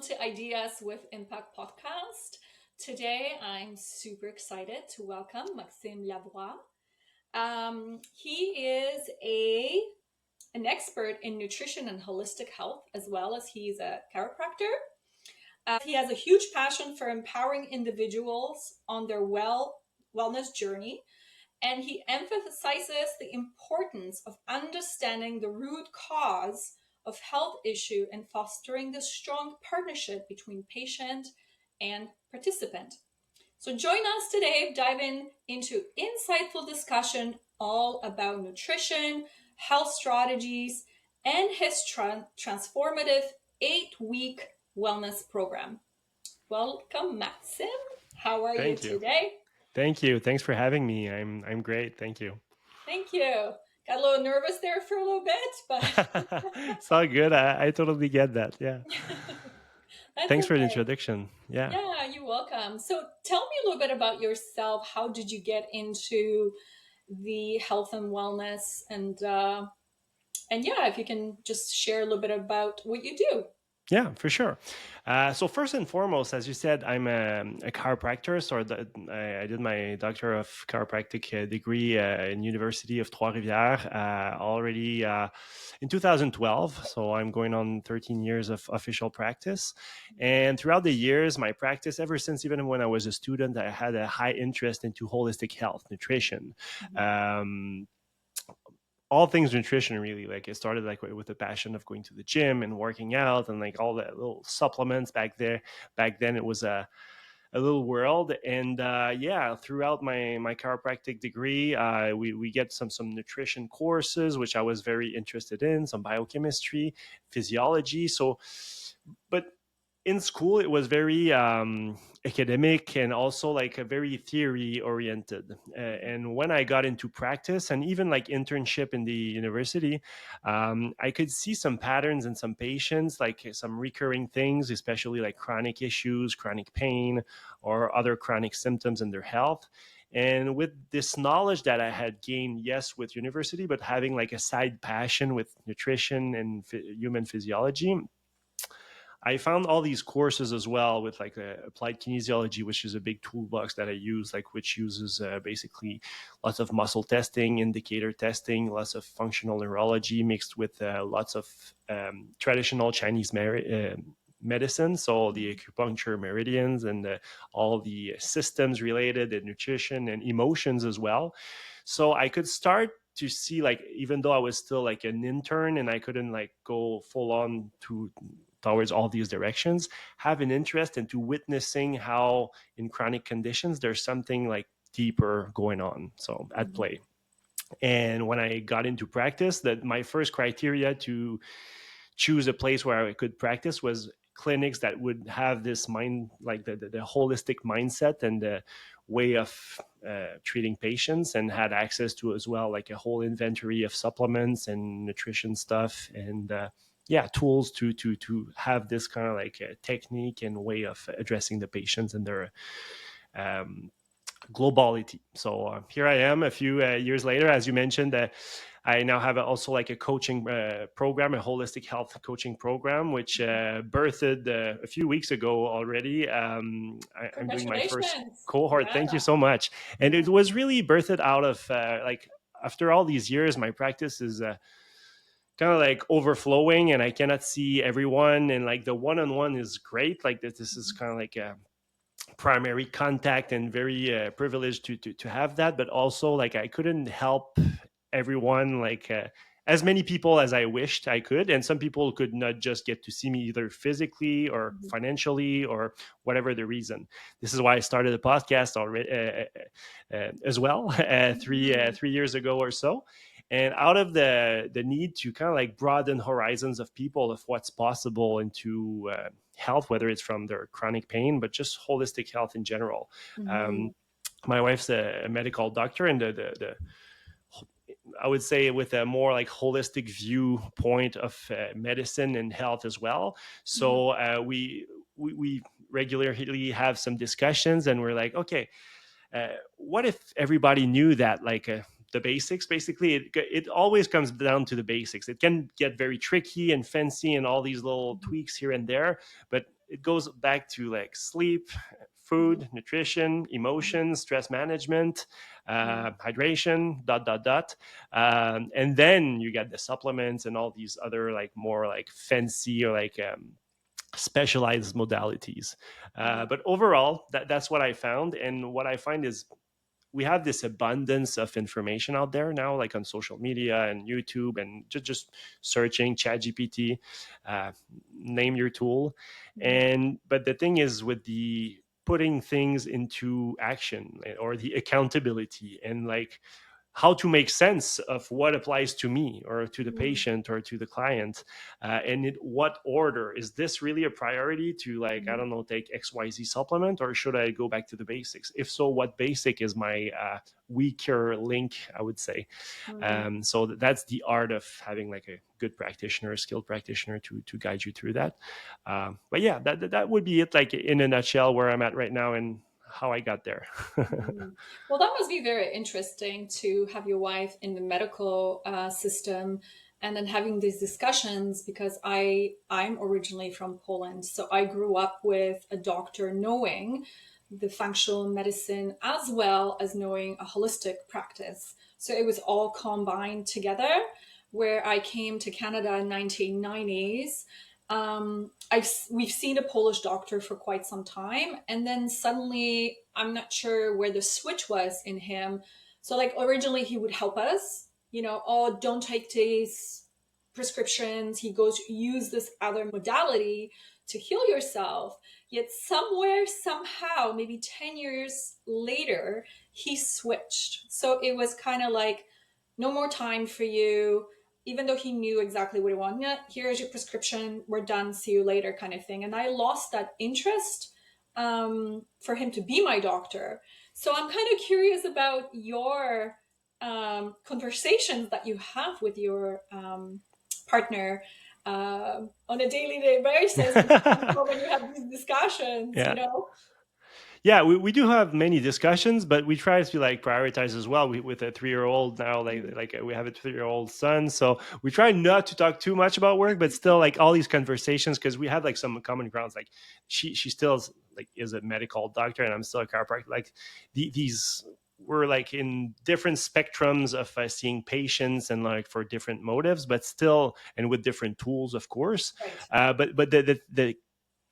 to Ideas with Impact podcast. Today, I'm super excited to welcome Maxime Lavoie. He is an expert in nutrition and holistic health, as well as he's a chiropractor. He has a huge passion for empowering individuals on their wellness journey, and he emphasizes the importance of understanding the root cause of health issue and fostering the strong partnership between patient and participant. So join us today, diving into insightful discussion all about nutrition, health strategies, and his transformative 8-week wellness program. Welcome, Maxim. How are you Thank you. today? Thank you. Thanks for having me. I'm great. Thank you. Thank you. Got a little nervous there for a little bit, but It's all good. I totally get that. Yeah. that's Thanks for the okay. introduction. Yeah. Yeah, you're welcome. So tell me a little bit about yourself. How did you get into the health and wellness? And yeah, if you can just share a little bit about what you do. Yeah, for sure. So first and foremost, as you said, I'm a chiropractor. So I did my Doctor of Chiropractic degree in University of Trois-Rivières already in 2012. So I'm going on 13 years of official practice. And throughout the years, my practice, ever since even when I was a student, I had a high interest into holistic health, nutrition. Mhm. Um, all things nutrition, really. Like it started like with the passion of going to the gym and working out and like all the little supplements back then it was a little world. And yeah, throughout my chiropractic degree, we get some nutrition courses which I was very interested in, some biochemistry, physiology. So but in school it was very academic and also like a very theory oriented. And when I got into practice and even like internship in the university, I could see some patterns in some patients, like some recurring things, especially like chronic issues, chronic pain, or other chronic symptoms in their health. And with this knowledge that I had gained, yes, with university, but having like a side passion with nutrition and human physiology, I found all these courses as well with like applied kinesiology, which is a big toolbox that I use, like which uses basically lots of muscle testing, indicator testing, lots of functional neurology mixed with lots of traditional Chinese medicine, so the acupuncture meridians and all the systems related and nutrition and emotions as well. So I could start to see, like, even though I was still like an intern and I couldn't like go full on towards all these directions, have an interest into witnessing how in chronic conditions there's something like deeper going on, so at Mhm. play. And when I got into practice, that my first criteria to choose a place where I could practice was clinics that would have this mind, like the holistic mindset and the way of treating patients, and had access to as well like a whole inventory of supplements and nutrition stuff, and yeah, tools to have this kind of like a technique and way of addressing the patients and their um, globality. So here I am a few years later, as you mentioned. I now have also like a coaching program, a holistic health coaching program, which birthed a few weeks ago already. I'm doing my first Congratulations. cohort. Yeah. Thank you so much. And Yeah. it was really birthed out of like, after all these years, my practice is kind of like overflowing and I cannot see everyone. And like the one-on-one is great. Like this is kind of like a primary contact and very privileged to have that, but also like I couldn't help everyone, like as many people as I wished I could, and some people could not just get to see me either physically or Mhm. financially or whatever the reason. This is why I started a podcast already as well Mhm. 3 years ago or so. And out of the need to kind of like broaden horizons of people of what's possible into health, whether it's from their chronic pain, but just holistic health in general. Mhm. Um, my wife's a medical doctor, and the I would say with a more like holistic viewpoint of medicine and health as well. Mhm. So we regularly have some discussions, and we're like, okay, what if everybody knew that, like the basics? Basically, it always comes down to the basics. It can get very tricky and fancy and all these little Mhm. tweaks here and there, but it goes back to like sleep, Mhm. food, nutrition, Mhm. emotions, stress management, Mhm. hydration, dot dot dot. And then you get the supplements and all these other like more like fancy or like specialized modalities. Mhm. But overall, that's what I found. And what I find is we have this abundance of information out there now, like on social media and YouTube, and just searching ChatGPT, uh, name your tool. Mhm. And but the thing is, with the putting things into action or the accountability and like how to make sense of what applies to me or to the Mhm. patient or to the client, and in what order is this really a priority to, like, I Mhm. don't know, take XYZ supplement, or should I go back to the basics? If so, what basic is my weaker link, I would say. Mhm. So that's the art of having like a good practitioner, a skilled practitioner to guide you through that. But yeah, that would be it, like in a nutshell, where I'm at right now and how I got there. Mhm. Well, that must be very interesting to have your wife in the medical system and then having these discussions because I'm originally from Poland, so I grew up with a doctor knowing the functional medicine as well as knowing a holistic practice. So it was all combined together. Where I came to Canada in 1990s, we've seen a Polish doctor for quite some time, and then suddenly I'm not sure where the switch was in him. So like originally he would help us, oh, don't take these prescriptions. He goes, use this other modality to heal yourself. Yet somewhere, somehow, maybe 10 years later, he switched. So it was kind of like, no more time for you, even though he knew exactly what he wanted. Yeah, here's your prescription, we're done, see you later, kind of thing. And I lost that interest for him to be my doctor. So I'm kind of curious about your conversations that you have with your partner on a daily day basis when you have these discussions, Yeah. Yeah, we do have many discussions, but we try to like prioritize as well. With a 3-year old now, like we have a 3-year old son, so we try not to talk too much about work, but still like all these conversations, because we have like some common grounds. Like she still is a medical doctor, and I'm still a chiropractor. Like these we're like in different spectrums of seeing patients and like for different motives, but still, and with different tools, of course. Right. But the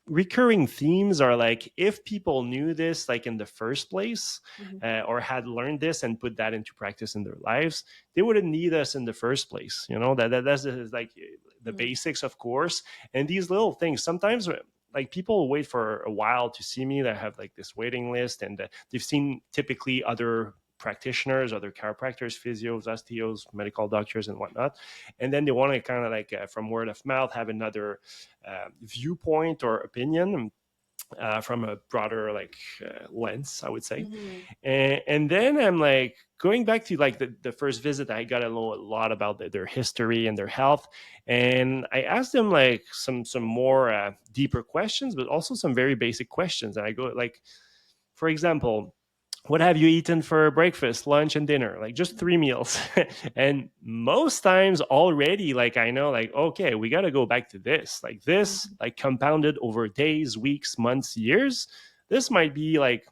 recurring themes are like, if people knew this like in the first place, Mhm. or had learned this and put that into practice in their lives, they wouldn't need us in the first place. That's like the Mhm. basics, of course. And these little things sometimes, like, people wait for a while to see me. That have like this waiting list, and they've seen typically other practitioners, other chiropractors, physios, osteos, medical doctors, and whatnot. And then they want to kind of like, from word of mouth, have another viewpoint or opinion, from a broader like lens, I would say. Mhm. And then I'm like going back to like the first visit. I got to know a lot about their history and their health, and I asked them like some more deeper questions, but also some very basic questions. And I go like, for example, what have you eaten for breakfast, lunch, and dinner? Like just 3 meals. And most times already, like, I know, like, okay, we got to go back to this. Like this, Mhm. like compounded over days, weeks, months, years. This might be like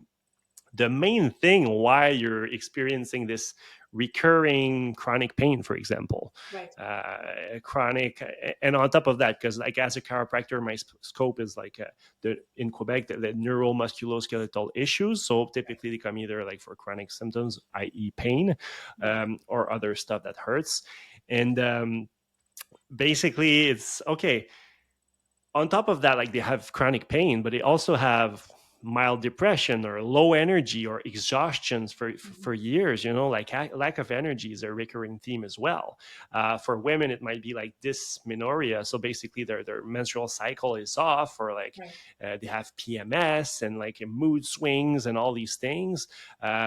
the main thing why you're experiencing this recurring chronic pain, for example. Right. Chronic, and on top of that, because like as a chiropractor, my scope is like in Quebec, the neuromusculoskeletal issues. So typically they come either like for chronic symptoms, i.e. pain, Right. or other stuff that hurts. And basically it's okay. On top of that, like, they have chronic pain, but they also have mild depression or low energy or exhaustions Mhm. for years. Like lack of energy is a recurring theme as well. For women, it might be like dysmenorrhea, so basically their menstrual cycle is off, or like Right. they have PMS and like mood swings and all these things.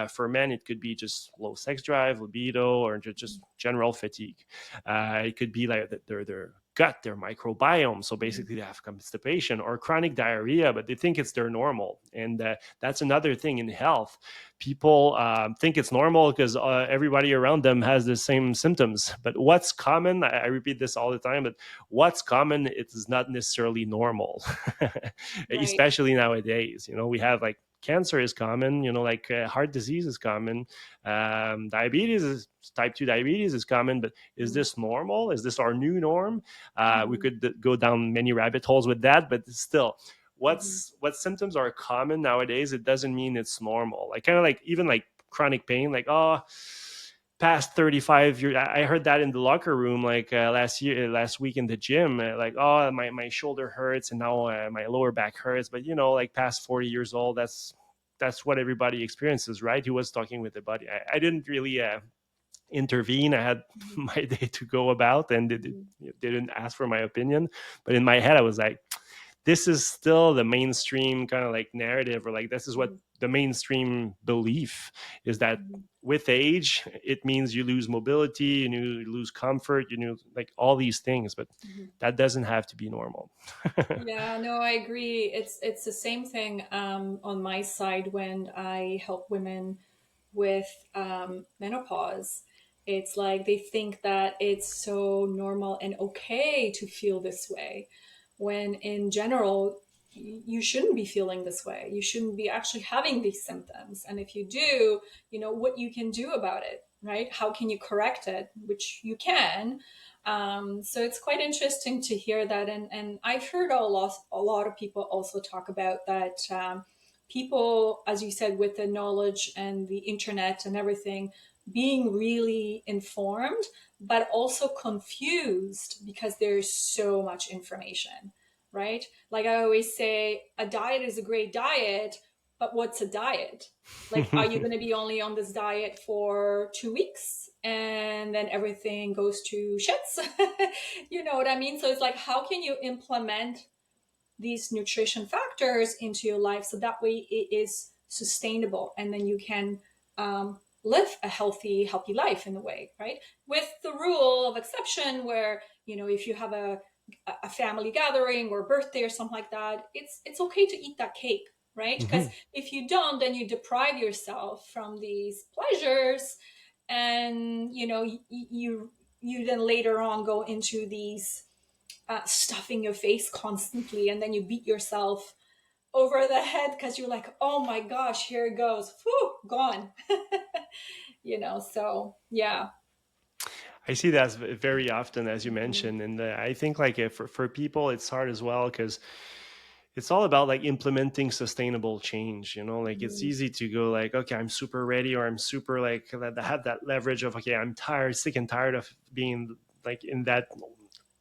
For men, it could be just low sex drive, libido, or just general fatigue. It could be like their gut, their microbiome. So Mhm. basically, they have constipation or chronic diarrhea, but they think it's their normal. And that's another thing in health. People think it's normal because everybody around them has the same symptoms. But what's common, I repeat this all the time, but what's common, it is not necessarily normal, Right. especially nowadays. We have like cancer is common, like heart disease is common, diabetes is type 2 diabetes is common, but is Mhm. this normal? Is this our new norm? We Mhm. could go down many rabbit holes with that, but still, Mhm. what symptoms are common nowadays, it doesn't mean it's normal. Like kind of like even like chronic pain, like past 35 years, I heard that in the locker room like last week in the gym, like, oh, my shoulder hurts and now my lower back hurts, but like past 40 years old, that's what everybody experiences, right? He was talking with the buddy. I didn't really intervene. I had Mhm. my day to go about, and Mhm. they didn't ask for my opinion. But in my head, I was like, this is still the mainstream kind of like narrative, or like this is what Mhm. the mainstream belief is, that Mhm. with age it means you lose mobility, you lose comfort, like all these things, but Mhm. that doesn't have to be normal. Yeah, no, I agree. It's the same thing on my side when I help women with menopause. It's like they think that it's so normal and okay to feel this way, when in general, you shouldn't be feeling this way. You shouldn't be actually having these symptoms. And if you do, what you can do about it, right? How can you correct it? Which you can. So it's quite interesting to hear that. And I've heard a lot of people also talk about that. People, as you said, with the knowledge and the internet and everything, being really informed, but also confused because there's so much information, right? Like I always say, a diet is a great diet, but what's a diet? Like, are you going to be only on this diet for 2 weeks and then everything goes to shits? You know what I mean? So it's like, how can you implement these nutrition factors into your life so that way it is sustainable, and then you can live a healthy life in a way, right? With the rule of exception where, if you have a family gathering or birthday or something like that, it's okay to eat that cake, right? Because Mhm. if you don't, then you deprive yourself from these pleasures, and you then later on go into these stuffing your face constantly, and then you beat yourself over the head because you're like, oh my gosh, here it goes. Whew, gone. So yeah. I see that very often, as you Mhm. mentioned, and I think like for people it's hard as well, because it's all about like implementing sustainable change. Like it's Mhm. easy to go like, okay, I'm super ready, or I'm super like have that leverage of, okay, I'm tired, sick and tired of being like in that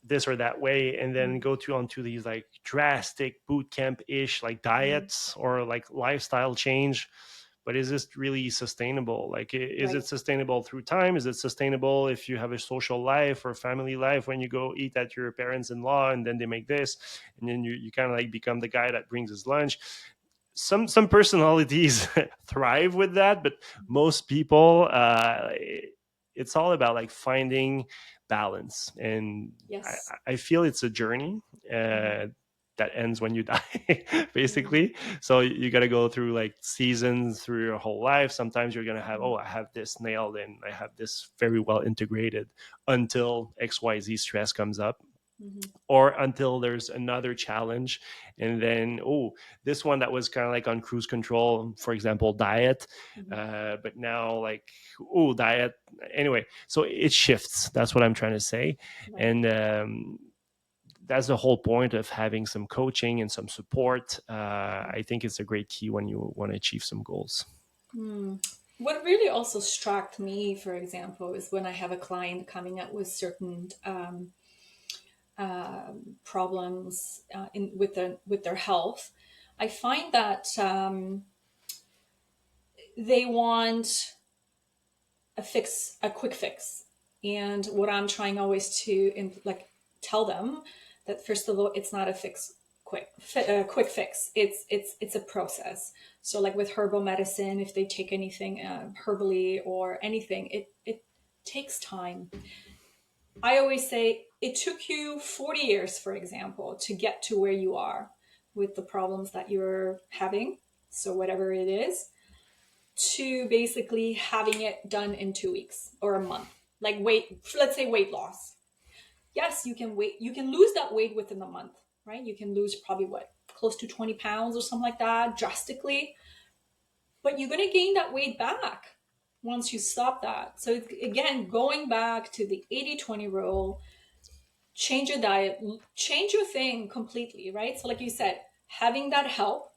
this or that way, and then Mhm. go to onto these like drastic boot camp ish like diets or like lifestyle change. But is this really sustainable? Like, is Right. it sustainable through time? Is it sustainable if you have a social life or family life, when you go eat at your parents-in-law and then they make this, and then you kind of like become the guy that brings his lunch? Some personalities thrive with that, but Mhm. most people, it's all about like finding balance. And i, Yes. I feel it's a journey Mhm. uh, that ends when you die, Mhm. basically. So you got to go through like seasons through your whole life. Sometimes you're going to have, Mhm. oh, I have this nailed in, I have this very well integrated, until XYZ stress comes up, Mhm. or until there's another challenge. And then, oh, this one that was kind of like on cruise control, for example, diet, Mhm. but now like, oh, diet, anyway. So it shifts, that's what I'm trying to say. Right. And that's the whole point of having some coaching and some support. I think it's a great key when you want to achieve some goals. Mm. What really also struck me, for example, is when I have a client coming up with certain problems with their health. I find that they want a quick fix. And what I'm trying always to like tell them that first of all, it's not a quick fix. It's a process. So like with herbal medicine, if they take anything herbally or anything, it takes time. I always say it took you 40 years, for example, to get to where you are with the problems that you're having. So, whatever it is, to basically having it done in 2 weeks or a month. Like, let's say weight loss. Yes, you can lose that weight within a month, right? You can lose probably what, close to 20 pounds or something like that drastically, but you're going to gain that weight back once you stop that. So, again, going back to the 80-20 rule, change your diet, change your thing completely, right? So, like you said, having that help,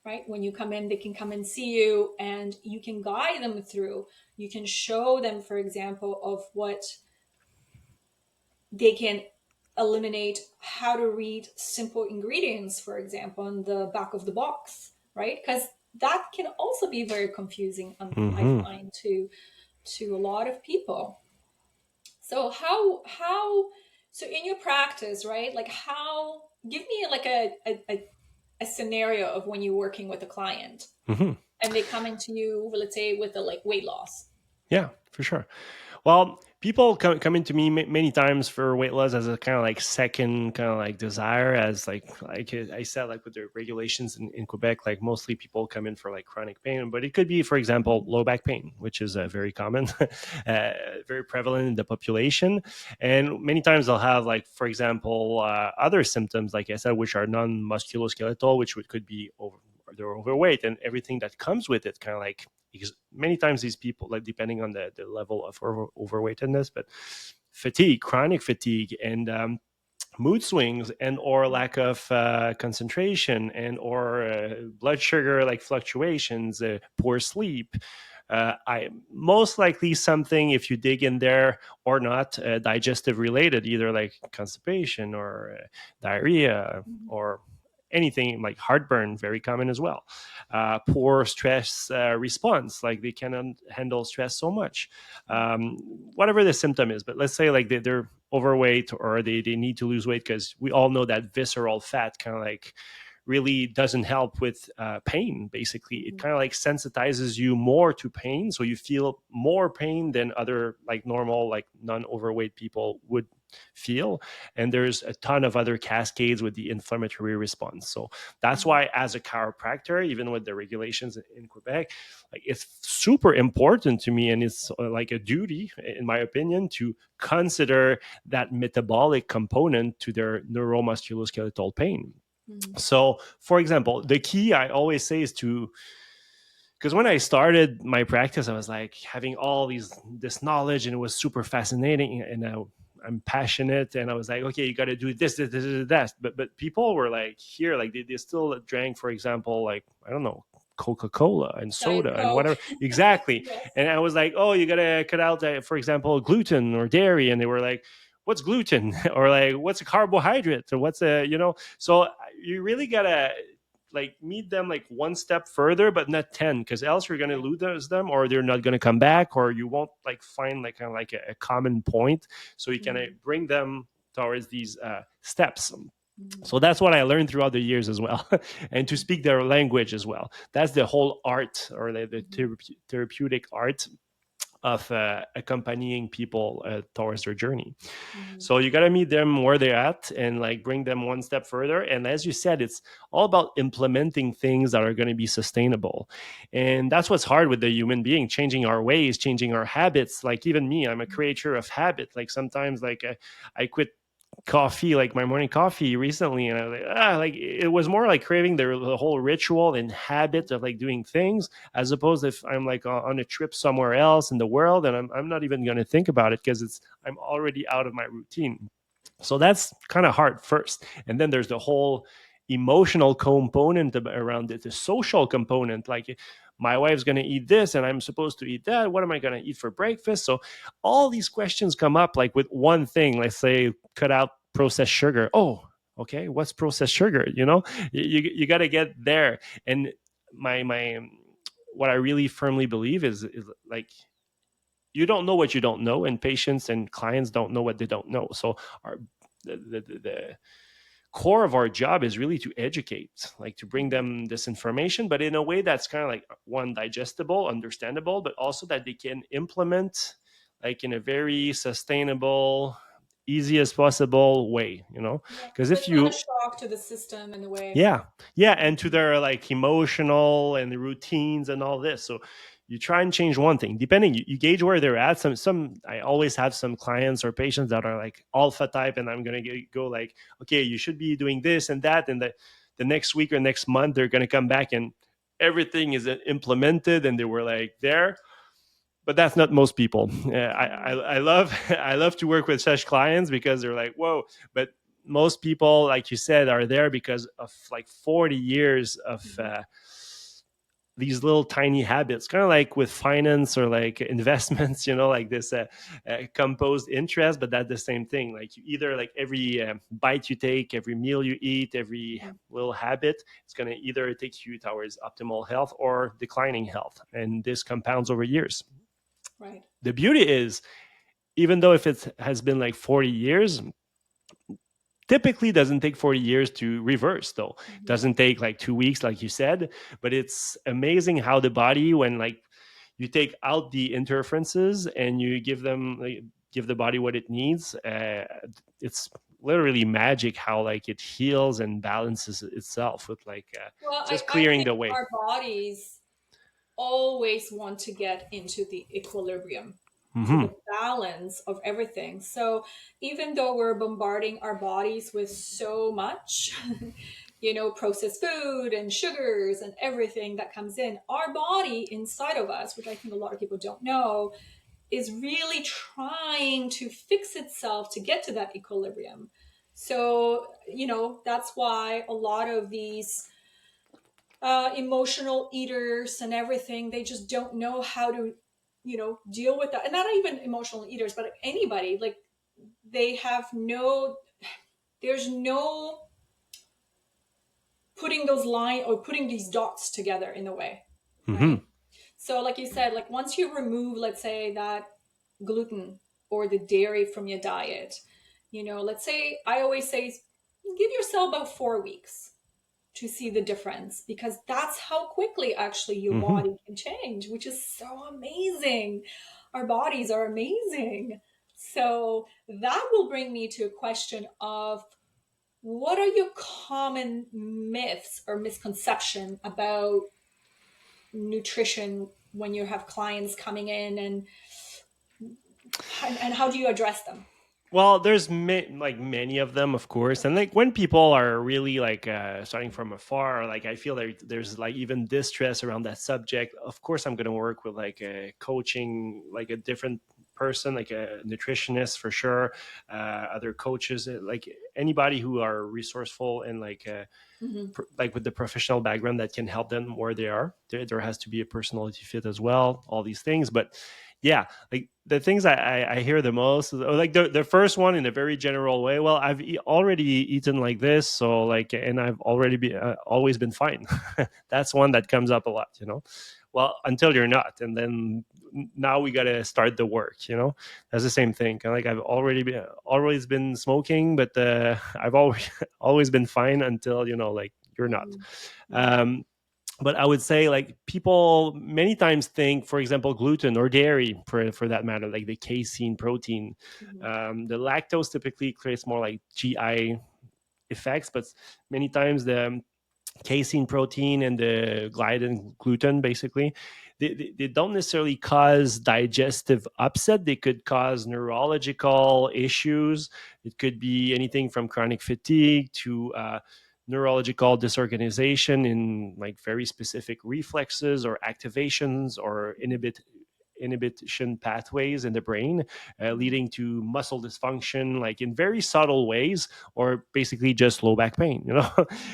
right? When you come in, they can come and see you and you can guide them through. You can show them, for example, of what they can eliminate, how to read simple ingredients, for example, on the back of the box, right? Because that can also be very confusing, I Mm-hmm. find, to a lot of people. So so in your practice, right? Like how, give me like a scenario of when you're working with a client Mm-hmm. and they come into you, let's say, with a like weight loss. Yeah, for sure. Well, people come into me many times for weight loss as a kind of like second kind of like desire, as like I said, like with the regulations in Quebec, like mostly people come in for like chronic pain, but it could be, for example, low back pain, which is very common, very prevalent in the population, and many times they'll have like, for example, other symptoms, like I said, which are non-musculoskeletal, which could be they're overweight and everything that comes with it, kind of like, because many times these people, like depending on the level of overweightedness, but fatigue, chronic fatigue, and mood swings, and or lack of concentration, and or blood sugar like fluctuations, poor sleep, I most likely something, if you dig in there, or not, digestive related, either like constipation or diarrhea, or anything like heartburn, very common as well. Poor stress response, like they cannot handle stress so much. um, Whatever the symptom is, but let's say like they're overweight, or they need to lose weight, because we all know that visceral fat kind of like really doesn't help with pain. Basically, it kind of like sensitizes you more to pain, so you feel more pain than other like normal, like non-overweight people would feel. And there's a ton of other cascades with the inflammatory response. So that's why, as a chiropractor, even with the regulations in Quebec, like it's super important to me, and it's like a duty, in my opinion, to consider that metabolic component to their neuromusculoskeletal pain. Mm-hmm. So, for example, the key I always say is to, because when I started my practice, I was like having all this knowledge, and it was super fascinating, and I'm passionate, and I was like, okay, you got to do this, that. But people were like here, like they still drank, for example, like, I don't know, Coca-Cola and Diet soda and Coke. whatever. Exactly. Yes. And I was like, oh, you got to cut out, for example, gluten or dairy. And they were like, what's gluten? Or like, what's a carbohydrate? Or what's a, so you really got to like meet them like one step further, but not 10, because else you're going to Right. lose them, or they're not going to come back, or you won't like find like kind of like a common point, so you can Mm-hmm. bring them towards these steps. Mm-hmm. So that's what I learned throughout the years as well, and to speak their language as well. That's the whole art, or the therapeutic art of accompanying people towards their journey. Mm-hmm. So you got to meet them where they're at, and like bring them one step further. And as you said, it's all about implementing things that are going to be sustainable. And that's what's hard with the human being, changing our ways, changing our habits. Like even me, I'm a creature of habit. Like sometimes like I quit coffee, like my morning coffee recently, and I was like it was more like craving the whole ritual and habit of like doing things, as opposed if I'm like on a trip somewhere else in the world, and I'm not even going to think about it, because I'm already out of my routine. So that's kind of hard first, and then there's the whole emotional component around it, the social component, like my wife's going to eat this and I'm supposed to eat that, what am I going to eat for breakfast? So all these questions come up, like with one thing, let's say cut out processed sugar. Oh, okay, what's processed sugar? You got to get there. And my what I really firmly believe is like, you don't know what you don't know, and patients and clients don't know what they don't know. So our the core of our job is really to educate, like to bring them this information, but in a way that's kind of like, one, digestible, understandable, but also that they can implement like in a very sustainable, easiest possible way, Yeah. because So if it's not a you shock to the system in the way. yeah, yeah, and to their like emotional and the routines and all this. So you try and change one thing, depending you gauge where they're at. Some I always have some clients or patients that are like alpha type, and I'm gonna go like, okay, you should be doing this and that, and the next week or next month they're gonna come back and everything is implemented and they were like there. But that's not most people. I love I love to work with such clients because they're like, whoa. But most people, like you said, are there because of like 40 years of Mhm. these little tiny habits, kind of like with finance or like investments, like this composed interest. But that's the same thing. Like you either like every bite you take, every meal you eat, every Mhm. little habit, it's going to either take you towards optimal health or declining health. And this compounds over years. Right. The beauty is, even though if it has been like 40 years, typically doesn't take 40 years to reverse though. It Mhm. doesn't take like 2 weeks like you said, but it's amazing how the body, when like you take out the interferences and you give them like, give the body what it needs, it's literally magic how like it heals and balances itself with like Well, just I clearing think the way. our bodies always want to get into the equilibrium, to Hmm. the balance of everything. So even though we're bombarding our bodies with so much, processed food and sugars and everything that comes in, our body inside of us, which I think a lot of people don't know, is really trying to fix itself to get to that equilibrium. So, that's why a lot of these emotional eaters and everything, they just don't know how to, deal with that. And not even emotional eaters, but anybody, like they have there's no putting those line or putting these dots together in a way, Hmm. right? So, like you said, like once you remove, let's say, that gluten or the dairy from your diet, let's say, I always say, give yourself about 4 weeks to see the difference, because that's how quickly actually your Hmm. body can change, which is so amazing. Our bodies are amazing. So that will bring me to a question of, what are your common myths or misconception about nutrition when you have clients coming in, and how do you address them? Well, there's like many of them, of course, and like when people are really like starting from afar, like I feel like there's like even distress around that subject. Of course, I'm going to work with like a coaching, like a different person, like a nutritionist for sure, other coaches, like anybody who are resourceful and like Mm-hmm. like with the professional background that can help them where they are. There has to be a personality fit as well, all these things. But yeah, like the things I hear the most is, like the first one in a very general way. Well, I've already eaten like this, so like, and I've already always been fine. That's one that comes up a lot. Well, until you're not, and then now we got to start the work. That's the same thing. Kinda like I've always been smoking, but I've always always been fine until like you're not. Mm-hmm. Um, but I would say like people many times think, for example, gluten or dairy, for that matter, like the casein protein, Mm-hmm. the lactose typically creates more like GI effects, but many times the casein protein and the gliadin gluten basically they don't necessarily cause digestive upset. They could cause neurological issues. It could be anything from chronic fatigue to neurological disorganization in like very specific reflexes or activations or inhibition pathways in the brain, Mm-hmm. leading to muscle dysfunction, like in very subtle ways, or basically just low back pain.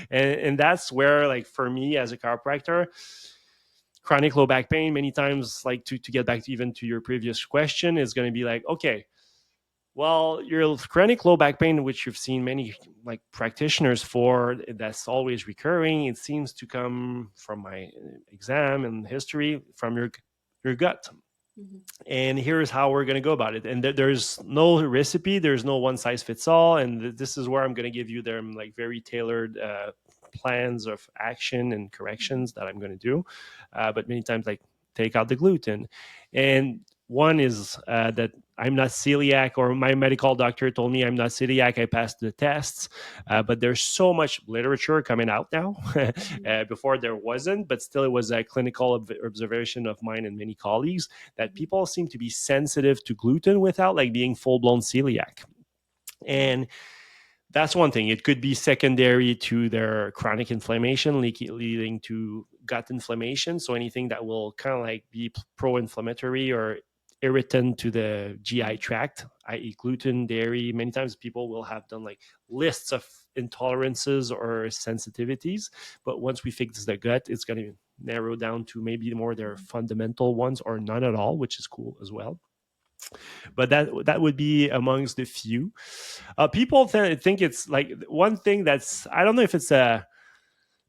And that's where, like, for me as a chiropractor, chronic low back pain, many times, like to get back to even to your previous question, is going to be like, okay, well, your chronic low back pain, which you've seen many like practitioners for, that's always recurring. It seems to come from my exam and history from your gut. Mm-hmm. And here's how we're going to go about it. And there's no recipe, there's no one size fits all, and this is where I'm going to give you them like very tailored plans of action and Mm-hmm. corrections that I'm going to do. But many times, like, take out the gluten. And One is that I'm not celiac, or my medical doctor told me I'm not celiac. I passed the tests, but there's so much literature coming out now. Before there wasn't, but still it was a clinical observation of mine and many colleagues that people seem to be sensitive to gluten without like being full blown celiac. And that's one thing. It could be secondary to their chronic inflammation, leading to gut inflammation. So anything that will kind of like be pro-inflammatory or irritant to the GI tract, i.e., gluten, dairy. Many times people will have done like lists of intolerances or sensitivities, but once we fix the gut, it's going to narrow down to maybe more their fundamental ones or none at all, which is cool as well. But that would be amongst the few. People think it's like one thing that's, I don't know if it's a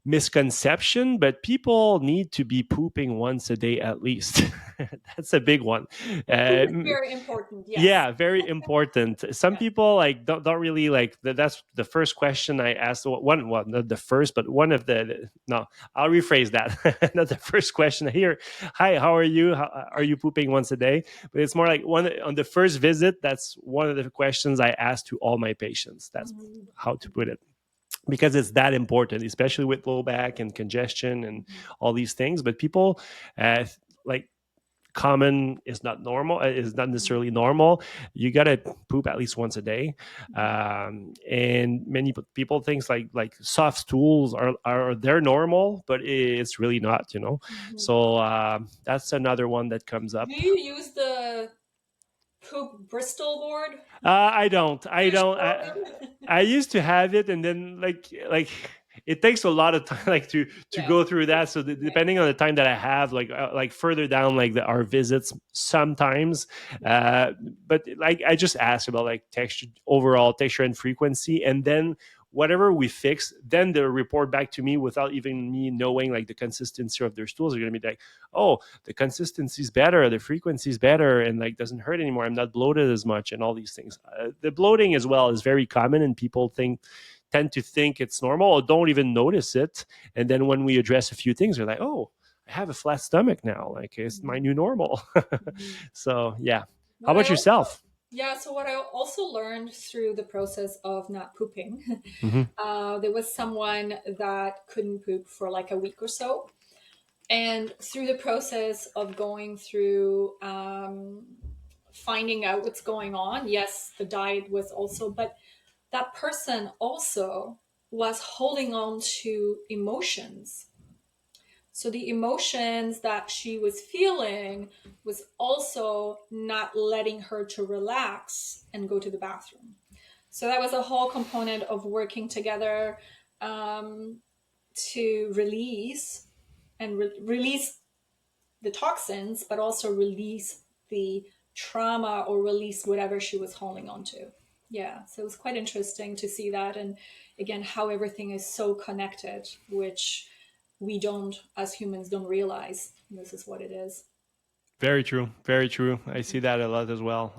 misconception, but people need to be pooping once a day at least. That's a big one. The poop is very important. Yes. Yeah, very important. Some Yeah. people like don't really like that's the first question I asked. One, well, not the first, but one of the no, I'll rephrase that. Not the first question here. Hi, how are you? Are you pooping once a day? But it's more like one on the first visit. That's one of the questions I ask to all my patients. That's how to put it, because it's that important, especially with low back and congestion and all these things. But people like common is not normal, is not necessarily normal. You gotta poop at least once a day. And many people think like soft stools are they're normal, but it's really not, you know. So that's another one that comes Do up. you use the poop Bristol board I don't. I to don't. show them? I used to have it, and then like it takes a lot of time like to Yeah. go through that. So Right. depending on the time that I have, like further down like our visits sometimes, uh, but like I just ask about like texture, overall texture and frequency, and then whatever we fix, then they'll report back to me without even me knowing like the consistency of their stools. Are going to be like, oh, the consistency is better, the frequency is better, and like doesn't hurt anymore. I'm not bloated as much, and all these things. The bloating as well is very common, and people tend to think it's normal or don't even notice it. And then when we address a few things, they're like, oh, I have a flat stomach now. Like it's my new normal. So yeah. How What I about also yourself? Yeah, so what I also learned through the process of not pooping, Mm-hmm. there was someone that couldn't poop for like a week or so. And through the process of going through finding out what's going on, yes, the diet was also, but that person also was holding on to emotions. So the emotions that she was feeling was also not letting her to relax and go to the bathroom. So that was a whole component of working together um, to release and release the toxins, but also release the trauma or release whatever she was holding on to. Yeah, so it was quite interesting to see that. And again, how everything is so connected, which we don't, as humans, don't realize this is what it is. Very true. Very true. I see that a lot as well.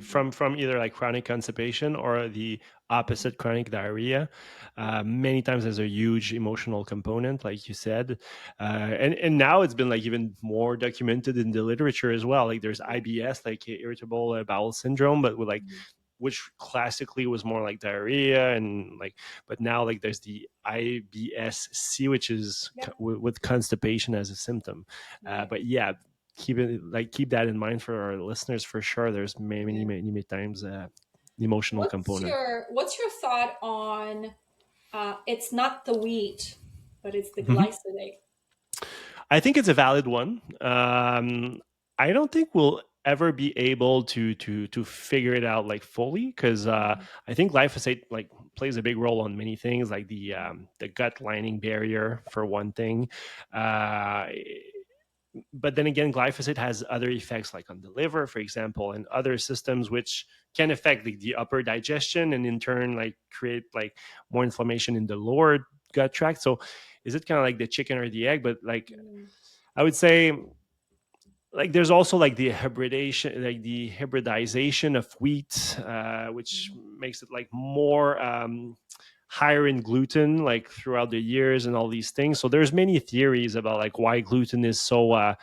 From either like chronic constipation or the opposite, chronic diarrhea. Many times there's a huge emotional component, like you said, and now it's been like even more documented in the literature as well. Like there's Yeah. IBS, like irritable bowel syndrome, but with like which classically was more like diarrhea and like, but now like there's the IBS-C, which is Yeah. with constipation as a symptom. Right. But yeah, keep that in mind for our listeners for sure. There's Yeah. many times emotional component. What's your thought on it's not the wheat, but it's the Mhm. glyphosate? I think it's a valid one. I don't think we'll ever be able to figure it out like fully, because I think glyphosate like plays a big role on many things, like the gut lining barrier for one thing. Uh, but then again, glyphosate has other effects like on the liver, for example, and other systems which can affect the upper digestion and in turn like create like more inflammation in the lower gut tract. So is it kind of like the chicken or the egg? But like Mm. I would say like there's also like the hybridization of wheat, which makes it like more higher in gluten like throughout the years and all these things. So there's many theories about like why gluten is so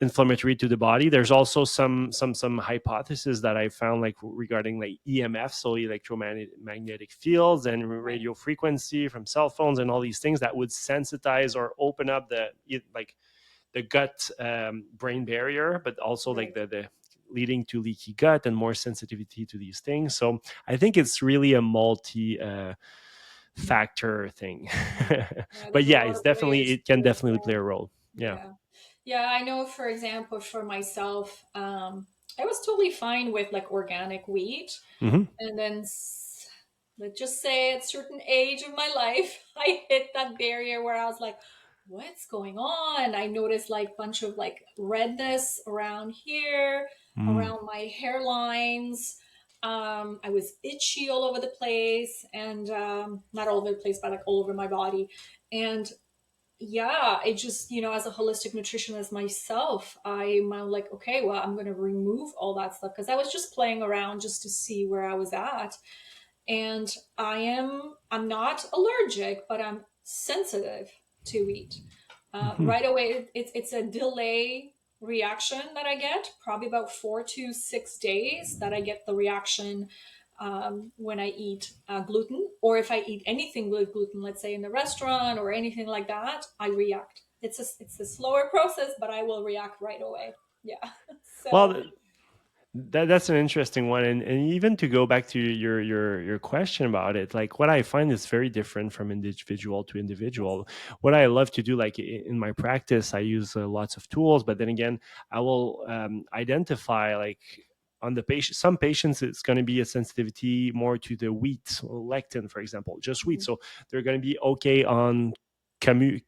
inflammatory to the body. There's also some hypotheses that I found, like regarding like EMF, so electromagnetic fields and Right. radio frequency from cell phones and all these things that would sensitize or open up like the gut brain barrier, but also like Right. the leading to leaky gut and more sensitivity to these things. So I think it's really a multi factor thing. Yeah, But there's a yeah, lot it's of definitely, ways it can to it. definitely play a role. Yeah. Yeah. Yeah, I know, for example, for myself, I was totally fine with like organic wheat. Hmm. And then let's just say at a certain age of my life, I hit that barrier where I was like, what's going on? I noticed like a bunch of like redness around here, Mm. around my hairlines. I was itchy all over the place, and not all over the place, but like all over my body. And yeah, it just, as a holistic nutritionist myself, I'm like, okay, well, I'm going to remove all that stuff because I was just playing around just to see where I was at. And I'm not allergic, but I'm sensitive to wheat. Hmm. Right away, it's a delay reaction that I get, probably about 4 to 6 days that I get the reaction when I eat gluten, or if I eat anything with gluten, let's say in the restaurant or anything like that, I react. It's a slower process, but I will react right away. Yeah. So. Well, that's an interesting one, and even to go back to your question about it, like what I find is very different from individual to Yes. individual. What I love to do, like in my practice, I use lots of tools, but then again, I will identify like on the patient, some patients it's going to be a sensitivity more to the wheat or lectin, for example, just wheat, Mhm. so they're going to be okay on Camus.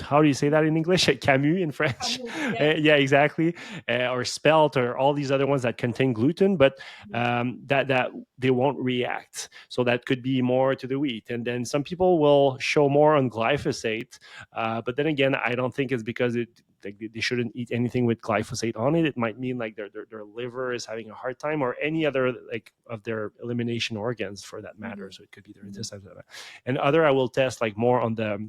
How do you say that in English? Camus in French. Yeah. Yeah, exactly. Or spelt, or all these other ones that contain gluten, but that they won't react. So that could be more to the wheat. And then some people will show more on glyphosate, but then again, I don't think it's because they shouldn't eat anything with glyphosate on it. It might mean like their liver is having a hard time, or any other like of their elimination organs for that matter. Mhm. So it could be their Mhm. intestines. And other, I will test like more on the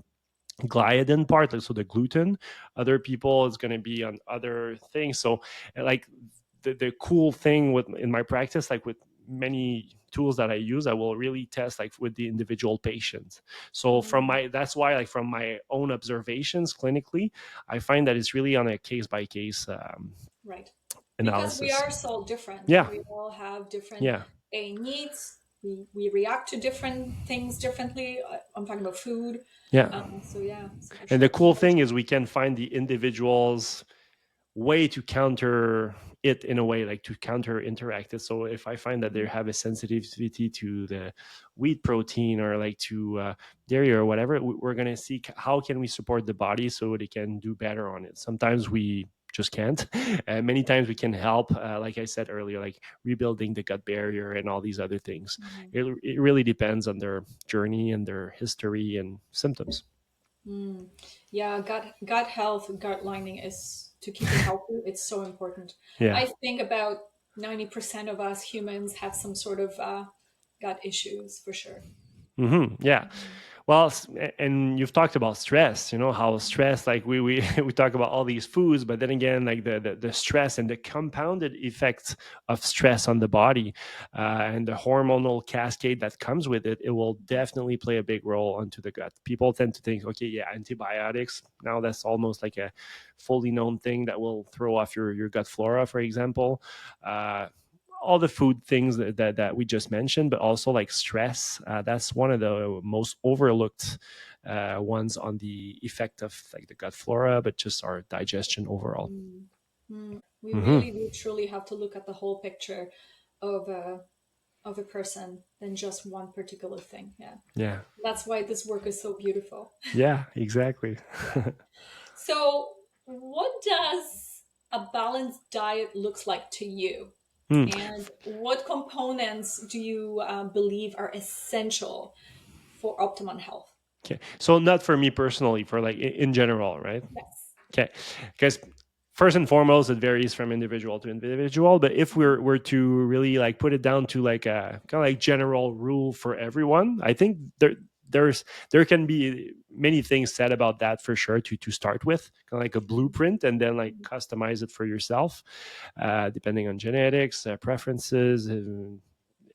gliadin part, like so the gluten. Other people is going to be on other things. So like the cool thing with in my practice, like with many tools that I use, I will really test like with the individual patients. So from Mm. my, that's why like from my own observations clinically, I find that it's really on a case by case Right. Because we analysis. are so different. Yeah. We all have different Yeah. needs. We react to different things differently. I'm talking about food. Yeah. So yeah, so for And the sure. cool thing is we can find the individuals way to counter it, in a way like to counter interact it. So if I find that they Mhm. have a sensitivity to the wheat protein, or like to dairy or whatever, we're going to see how can we support the body so they can do better on it. Sometimes we just can't. Many times we can help, like I said earlier, like rebuilding the gut barrier and all these other things. Mhm. It really depends on their journey and their history and symptoms. Mm. Yeah, gut health, gut lining is to keep it healthy. It's so important. Yeah. I think about 90% of us humans have some sort of gut issues for sure. Yeah. Mhm. Well, and you've talked about stress, how stress, like we we talk about all these foods, but then again, like the stress and the compounded effects of stress on the body, and the hormonal cascade that comes with it, it will definitely play a big role onto the gut. People tend to think, okay, yeah, antibiotics, now that's almost like a fully known thing that will throw off your gut flora, for example. All the food things that we just mentioned, but also like stress. That's one of the most overlooked ones on the effect of like the gut flora, but just our digestion overall. Mm. We Hmm. really do truly have to look at the whole picture of a person than just one particular thing. Yeah. Yeah. That's why this work is so beautiful. Yeah, exactly. Yeah. So, what does a balanced diet looks like to you? Hmm. And what components do you believe are essential for optimum health? Okay. So not for me personally, for like in general, right? Yes. Okay, because first and foremost, it varies from individual to individual. But if we're to really like put it down to like a kind of like general rule for everyone, I think there can be many things said about that for sure to start with, kind of like a blueprint, and then like customize it for yourself, depending on genetics, preferences,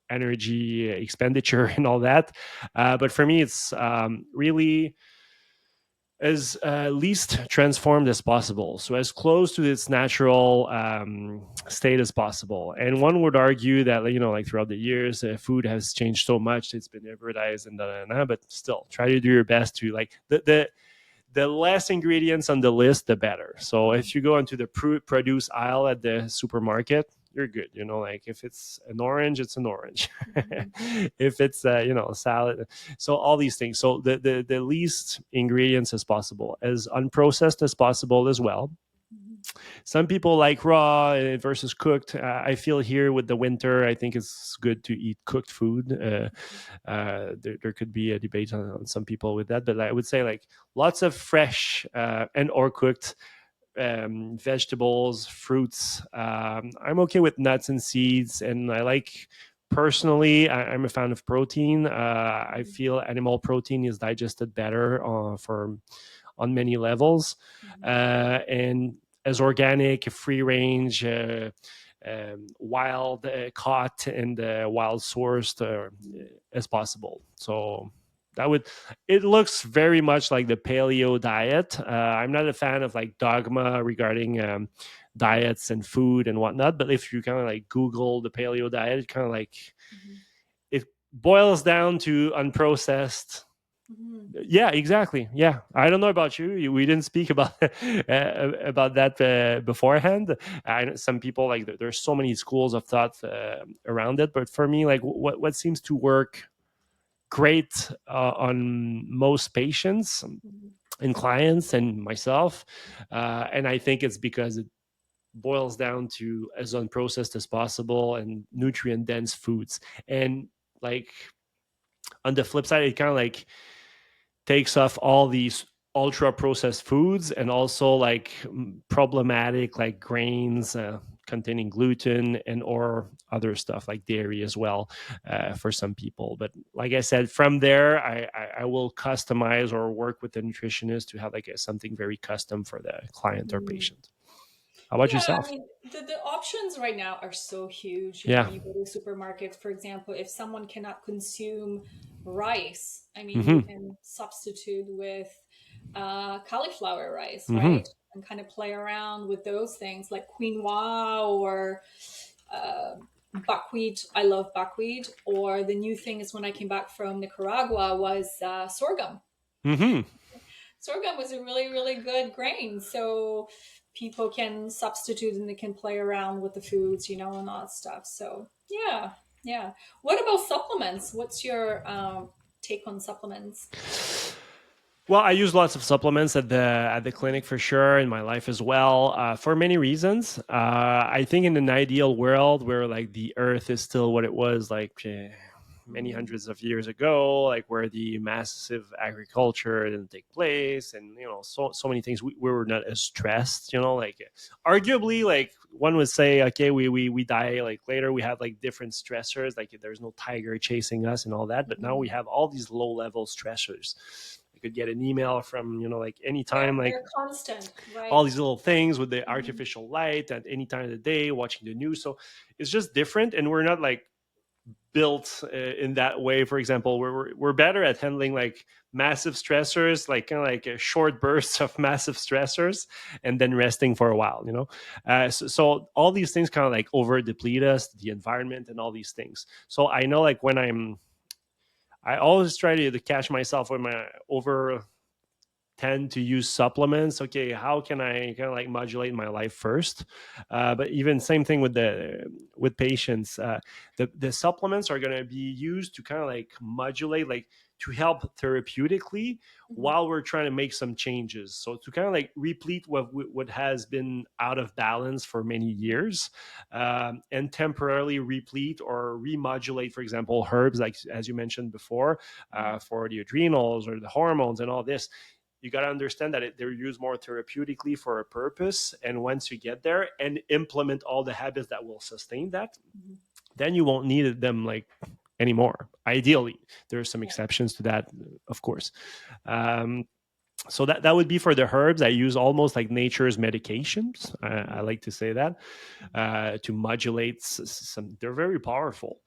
energy expenditure, and all that. But for me, it's really as least transformed as possible, so as close to its natural state as possible. And one would argue that, like throughout the years, food has changed so much, it's been hybridized and but still try to do your best to like the less ingredients on the list, the better. So if you go into the produce aisle at the supermarket, you're good. Like if it's an orange, it's an orange. If it's salad, so all these things. So the least ingredients as possible, as unprocessed as possible as well. Some people like raw versus cooked. I feel here with the winter, I think it's good to eat cooked food. There could be a debate on some people with that, but I would say like lots of fresh and or cooked vegetables, fruits. I'm okay with nuts and seeds, and I like personally. I'm a fan of protein. I feel animal protein is digested better for on many levels, and as organic, free range, wild caught and wild sourced as possible. So that would, it looks very much like the paleo diet. I'm not a fan of like dogma regarding diets and food and whatnot, but if you kind of like Google the paleo diet, it kind of like it boils down to unprocessed. Yeah, exactly. Yeah, I don't know about you. We didn't speak about about that beforehand. I know some people like there's so many schools of thought around it, but for me, like what seems to work great on most patients and clients and myself, and I think it's because it boils down to as unprocessed as possible and nutrient dense foods. And like on the flip side, it kind of like takes off all these ultra processed foods and also like problematic like grains containing gluten and or other stuff like dairy as well for some people. But like I said, from there I will customize or work with the nutritionist to have like something very custom for the client or patient. How about Yeah, I yourself? mean, the options right now are so huge. Yeah. You go to supermarkets, for example, if someone cannot consume rice, I mean, you Mm-hmm. can substitute with cauliflower rice, Mm-hmm. right? And kind of play around with those things like quinoa or uh, buckwheat. I love buckwheat. Or the new thing is when I came back from Nicaragua was sorghum. Mm-hmm. Sorghum was a really, really good grain. So people can substitute and they can play around with the foods, and all that stuff. So yeah, yeah. What about supplements? What's your take on supplements? Well, I use lots of supplements at the clinic for sure, in my life as well, for many reasons. I think in an ideal world where like the Earth is still what it was like many hundreds of years ago, like where the massive agriculture didn't take place, and so many things, we were not as stressed. Like arguably, like one would say, okay, we die like later. We have like different stressors, like there's no tiger chasing us and all that, but now we have all these low level stressors. You could get an email from like Yeah, anytime, like they're constant, all right? these little things with the Mhm. artificial light at any time of the day, watching the news. So it's just different, and we're not like built in that way. For example, we're better at handling like massive stressors, like kind of like a short bursts of massive stressors, and then resting for a while. So all these things kind of like over deplete us, the environment, and all these things. So I know like when I always try to catch myself when I over tend to use supplements. Okay, how can I kind of like modulate my life first? But even same thing with patients. The supplements are going to be used to kind of like modulate, like to help therapeutically Mhm. while we're trying to make some changes. So to kind of like replete what has been out of balance for many years, and temporarily replete or remodulate, for example, herbs, like as you mentioned before, for the adrenals or the hormones and all this. You got to understand that they're used more therapeutically for a purpose. And once you get there and implement all the habits that will sustain that, Mhm. then you won't need them like anymore. Ideally, there are some Yeah. exceptions to that, of course. Um, so that would be for the herbs. I use almost like nature's medications. I like to say that to modulate some. They're very powerful.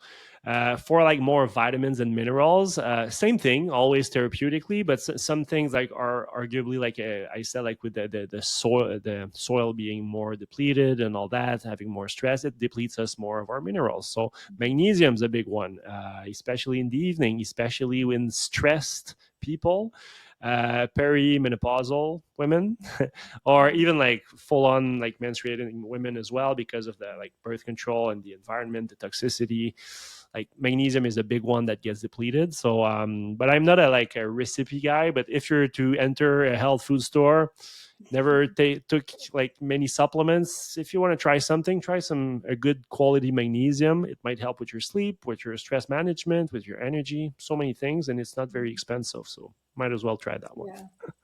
For like more vitamins and minerals, same thing, always therapeutically, but some things like are arguably like I said, like with the soil being more depleted and all that, having more stress, it depletes us more of our minerals. So magnesium's a big one, especially in the evening, especially when stressed people, perimenopausal women, or Um, even like full on like menstruating women as well, because of the like birth control and the environment, the toxicity. Like magnesium is a big one that gets depleted. So but I'm not a recipe guy, but if you're to enter a health food store, never took like many supplements. If you want to try something, try some a good quality magnesium. It might help with your sleep, with your stress management, with your energy, so many things, and it's not very expensive, so might as well try that one. yeah.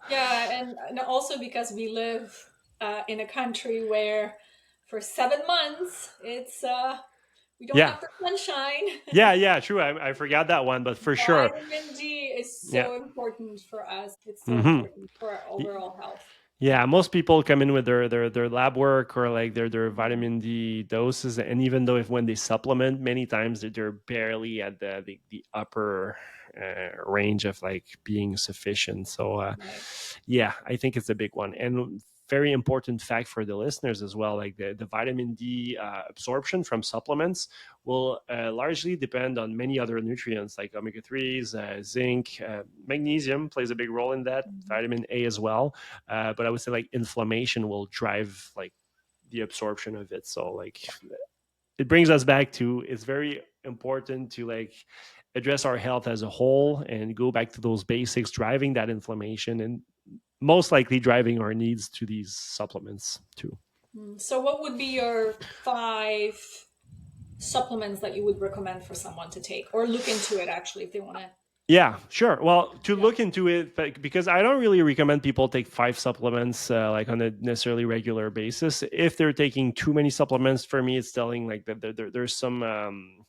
Yeah. And also because we live in a country where for 7 months we don't Yeah, have the sunshine. yeah, true. I forgot that one, but for sure. Vitamin D is Yeah. so important for us. It's so hmm important for our overall health. Yeah, most people come in with their lab work or like their Mhm. vitamin D doses, and even though if when they supplement, many times they're barely at the upper range of like being sufficient. So Right. yeah, I think it's a big one, and very important fact for the listeners as well. Like the vitamin D absorption from supplements will largely depend on many other nutrients like omega 3s, zinc, magnesium plays a big role in that, Mhm. vitamin A as well. But I would say like inflammation will drive like the absorption of it. So like it brings us back to it's very important to like address our health as a whole and go back to those basics, driving that inflammation and most likely driving our needs to these supplements too. So, what would be your 5 supplements that you would recommend for someone to take or look into it actually if they want to? Yeah, sure. Well, to Yeah. look into it, because I don't really recommend people take 5 supplements like on a necessarily regular basis. If they're taking too many supplements, for me, it's telling like that there's some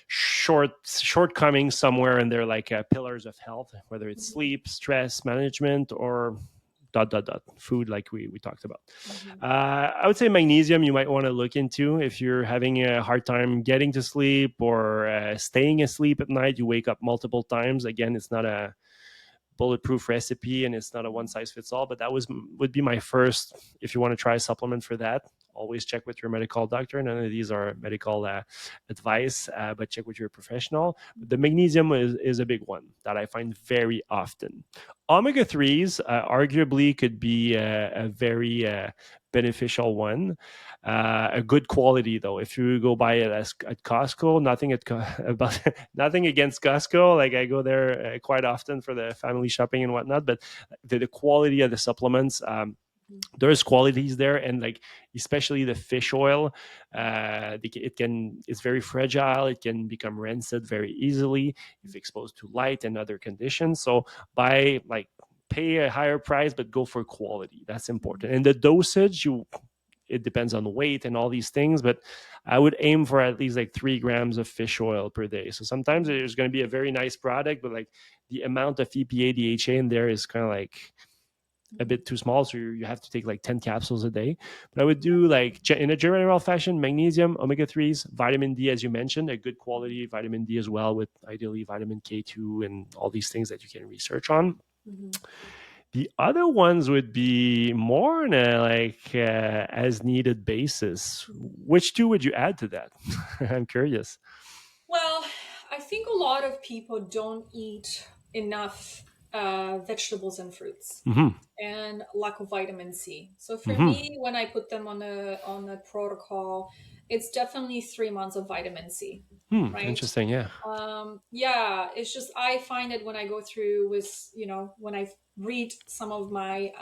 shortcomings somewhere in their like pillars of health, whether it's Mhm. sleep, stress management, or food, like we talked about. Mhm. I would say magnesium you might want to look into if you're having a hard time getting to sleep or staying asleep at night. You wake up multiple times. Again, it's not a bulletproof recipe and it's not a one size fits all, but that would be my first. If you want to try a supplement for that, always check with your medical doctor. None of these are medical advice, but check with your professional. But the magnesium is a big one that I find very often. Omega 3s arguably could be a very beneficial one. A good quality though. If you go buy it at Costco, nothing about nothing against Costco. Like I go there quite often for the family shopping and whatnot, but the quality of the supplements. There's qualities there, and like especially the fish oil, it's very fragile. It can become rancid very easily if exposed to light and other conditions. So buy like pay a higher price but go for quality. That's important. And the dosage, you it depends on the weight and all these things, but I would aim for at least like 3 grams of fish oil per day. So sometimes there's going to be a very nice product, but like the amount of EPA, DHA in there is kind of like a bit too small. So you have to take like 10 capsules a day. But I would do like in a general fashion, magnesium, omega 3s, vitamin D, as you mentioned, a good quality vitamin D as well, with ideally vitamin K2 and all these things that you can research on. Mhm. The other ones would be more on a as needed basis. Which two would you add to that? I'm curious. Well, I think a lot of people don't eat enough vegetables and fruits Mm-hmm. and lack of vitamin C. So for Mm-hmm. me, when I put them on a protocol, it's definitely 3 months of vitamin C, right? Interesting. Yeah. Yeah, it's just I find it when I go through with when I read some of my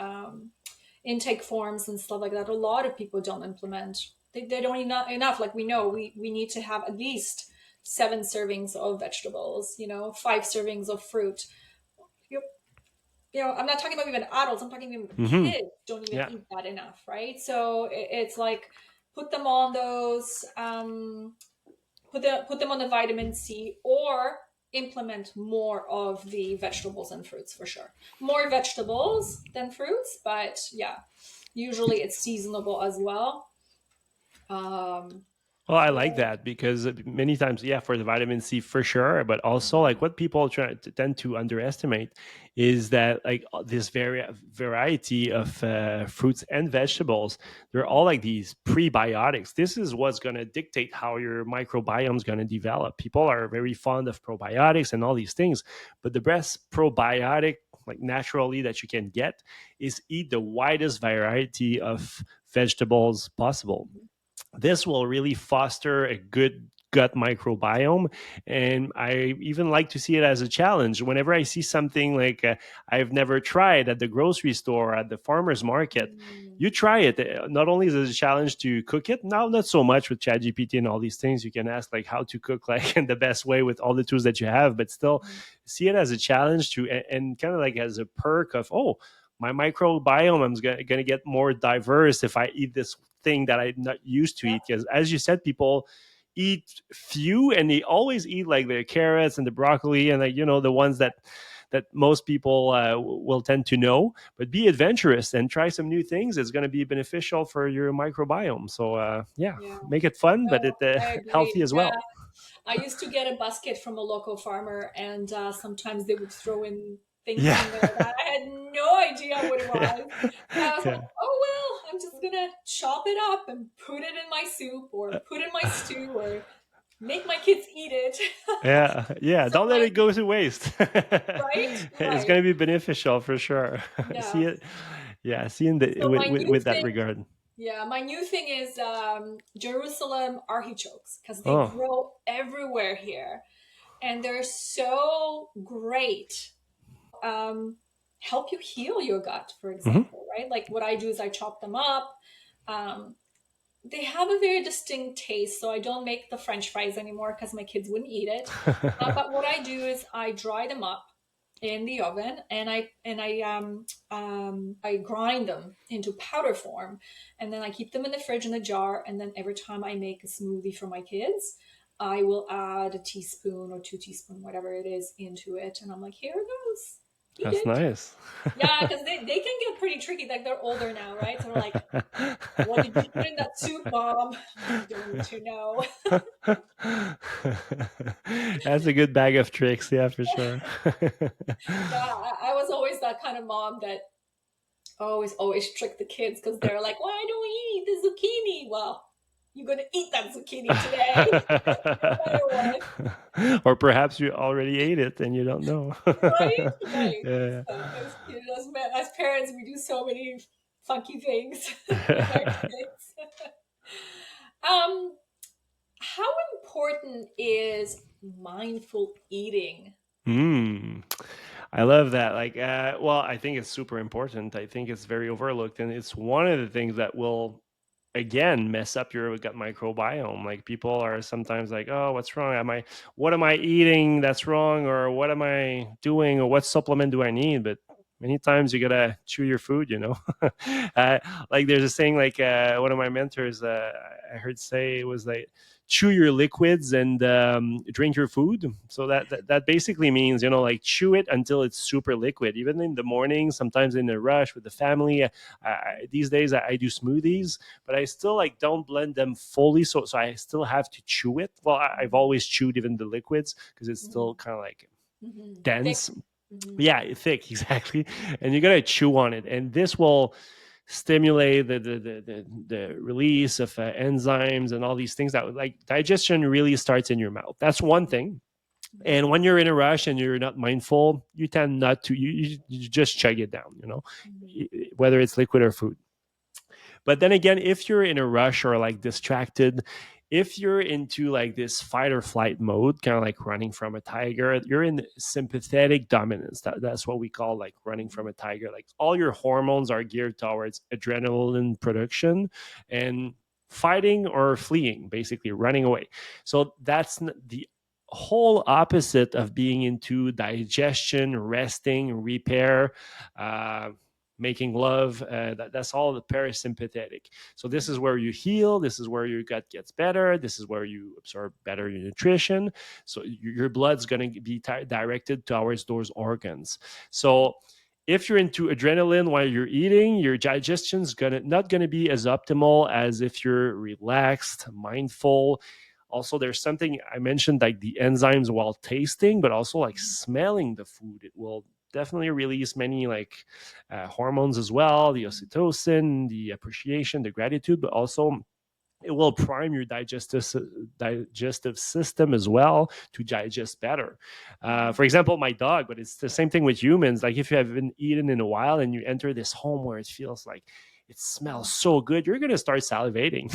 intake forms and stuff like that. A lot of people don't implement. They don't enough. Like we know we need to have at least 7 servings of vegetables. 5 servings of fruit. You, I'm not talking about even adults. I'm talking even Mm-hmm. kids don't even Yeah. eat that enough, right? So it's like put them on those. put them on the vitamin C, or implement more of the vegetables and fruits for sure. More vegetables than fruits, but yeah, usually it's seasonable as well. Um, Well, I like for that because many times, yeah, for the vitamin C for sure, but also like what people try to tend to underestimate is that like this variety of fruits and vegetables, they're all like these prebiotics. This is what's going to dictate how your microbiome is going to develop. People are very fond of probiotics and all these things, but the best probiotic like naturally that you can get is eat the widest variety of vegetables possible. This will really foster a good gut microbiome. And I even like to see it as a challenge. Whenever I see something like I've never tried at the grocery store, at the farmer's market, you try it. Not only is it a challenge to cook it, now not so much with ChatGPT and all these things. You can ask like how to cook like in the best way with all the tools that you have, but still see it as a challenge to and kind of like as a perk of, oh, my microbiome is going to get more diverse if I eat this thing that I'm not used to yeah, eat. Because as you said, people eat few and they always eat like the carrots and the broccoli and like, the ones that most people will tend to know. But be adventurous and try some new things. It's going to be beneficial for your microbiome. So yeah, yeah. make it fun, but No, it I healthy agree. as Yeah, well. I used to get a basket from a local farmer, and sometimes they would throw in things Yeah. in there that I had no idea what it Yeah. was. And I was like, Yeah. oh, well, I'm just gonna chop it up and put it in my soup or put in my stew or make my kids eat it. Yeah, yeah. So Don't let my it go to waste. right, It's right, going to be beneficial for sure. yeah. See it, yeah. See in the So my new with that thing, regard. yeah, my new thing is Jerusalem artichokes because they Oh, grow everywhere here, and they're so great. Help you heal your gut, for hmm. example, right? Like what I do is I chop them up. Um, they have a very distinct taste, so I don't make the French fries anymore because my kids wouldn't eat it. But what I do is I dry them up in the oven, and I grind them into powder form, and then I keep them in the fridge in a jar. And then every time I make a smoothie for my kids, I will add a teaspoon or 2 teaspoon, whatever it is, into it, and I'm like, here it goes, eat That's it. nice. Yeah, because they can get pretty tricky. Like they're older now, right? So they're like, what did you put in that soup, mom? I don't need to know. That's a good bag of tricks, yeah, for sure. Yeah, I was always that kind of mom that always trick the kids because they're like, why don't we eat the zucchini? Well, you're gonna eat that zucchini today, no matter what. Or perhaps you already ate it and you don't know. Right, right. Yeah. So as parents, we do so many funky things with our kids. um, how important is mindful eating? Mm. I love that. Like, well, I think it's super important. I think it's very overlooked, and it's one of the things that will again mess up your gut microbiome. Like, people are sometimes like, "Oh, what's wrong? What am I eating that's wrong, or what am I doing, or what supplement do I need?" But many times you gotta chew your food. uh, like there's a saying like one of my mentors I heard say it was like chew your liquids and drink your food. So that basically means like chew it until it's super liquid. Even in the morning, sometimes in a rush with the family, these days I do smoothies, but I still like don't blend them fully. So I still have to chew it. Well, I've always chewed even the liquids because it's Mm-hmm. still kind of like Mm-hmm. Thick. dense. Mm-hmm. Yeah, thick, exactly. And you gotta chew on it, and this will stimulate the release of enzymes and all these things that like digestion really starts in your mouth. That's one thing. And when you're in a rush and you're not mindful, you tend not to you just chug it down, Mm-hmm. whether it's liquid or food. But then again, if you're in a rush or like distracted, if you're into like this fight or flight mode, kind of like running from a tiger, you're in sympathetic dominance. That's what we call like running from a tiger. Like all your hormones are geared towards adrenaline production and fighting or fleeing, basically running away. So that's the whole opposite of being into digestion, resting, repair. making love. That's all the parasympathetic. So this is where you heal. This is where your gut gets better. This is where you absorb better your nutrition. So your blood's going to be directed towards those organs. So if you're into adrenaline while you're eating, your digestion's gonna not gonna be as optimal as if you're relaxed, mindful. Also, there's something I mentioned like the enzymes while tasting, but also like smelling the food. It will definitely release many like hormones as well, the oxytocin, the appreciation, the gratitude, but also it will prime your digestive system as well to digest better. For example, my dog, but it's the same thing with humans. Like if you haven't eaten in a while and you enter this home where it feels like it smells so good, you're going to start salivating.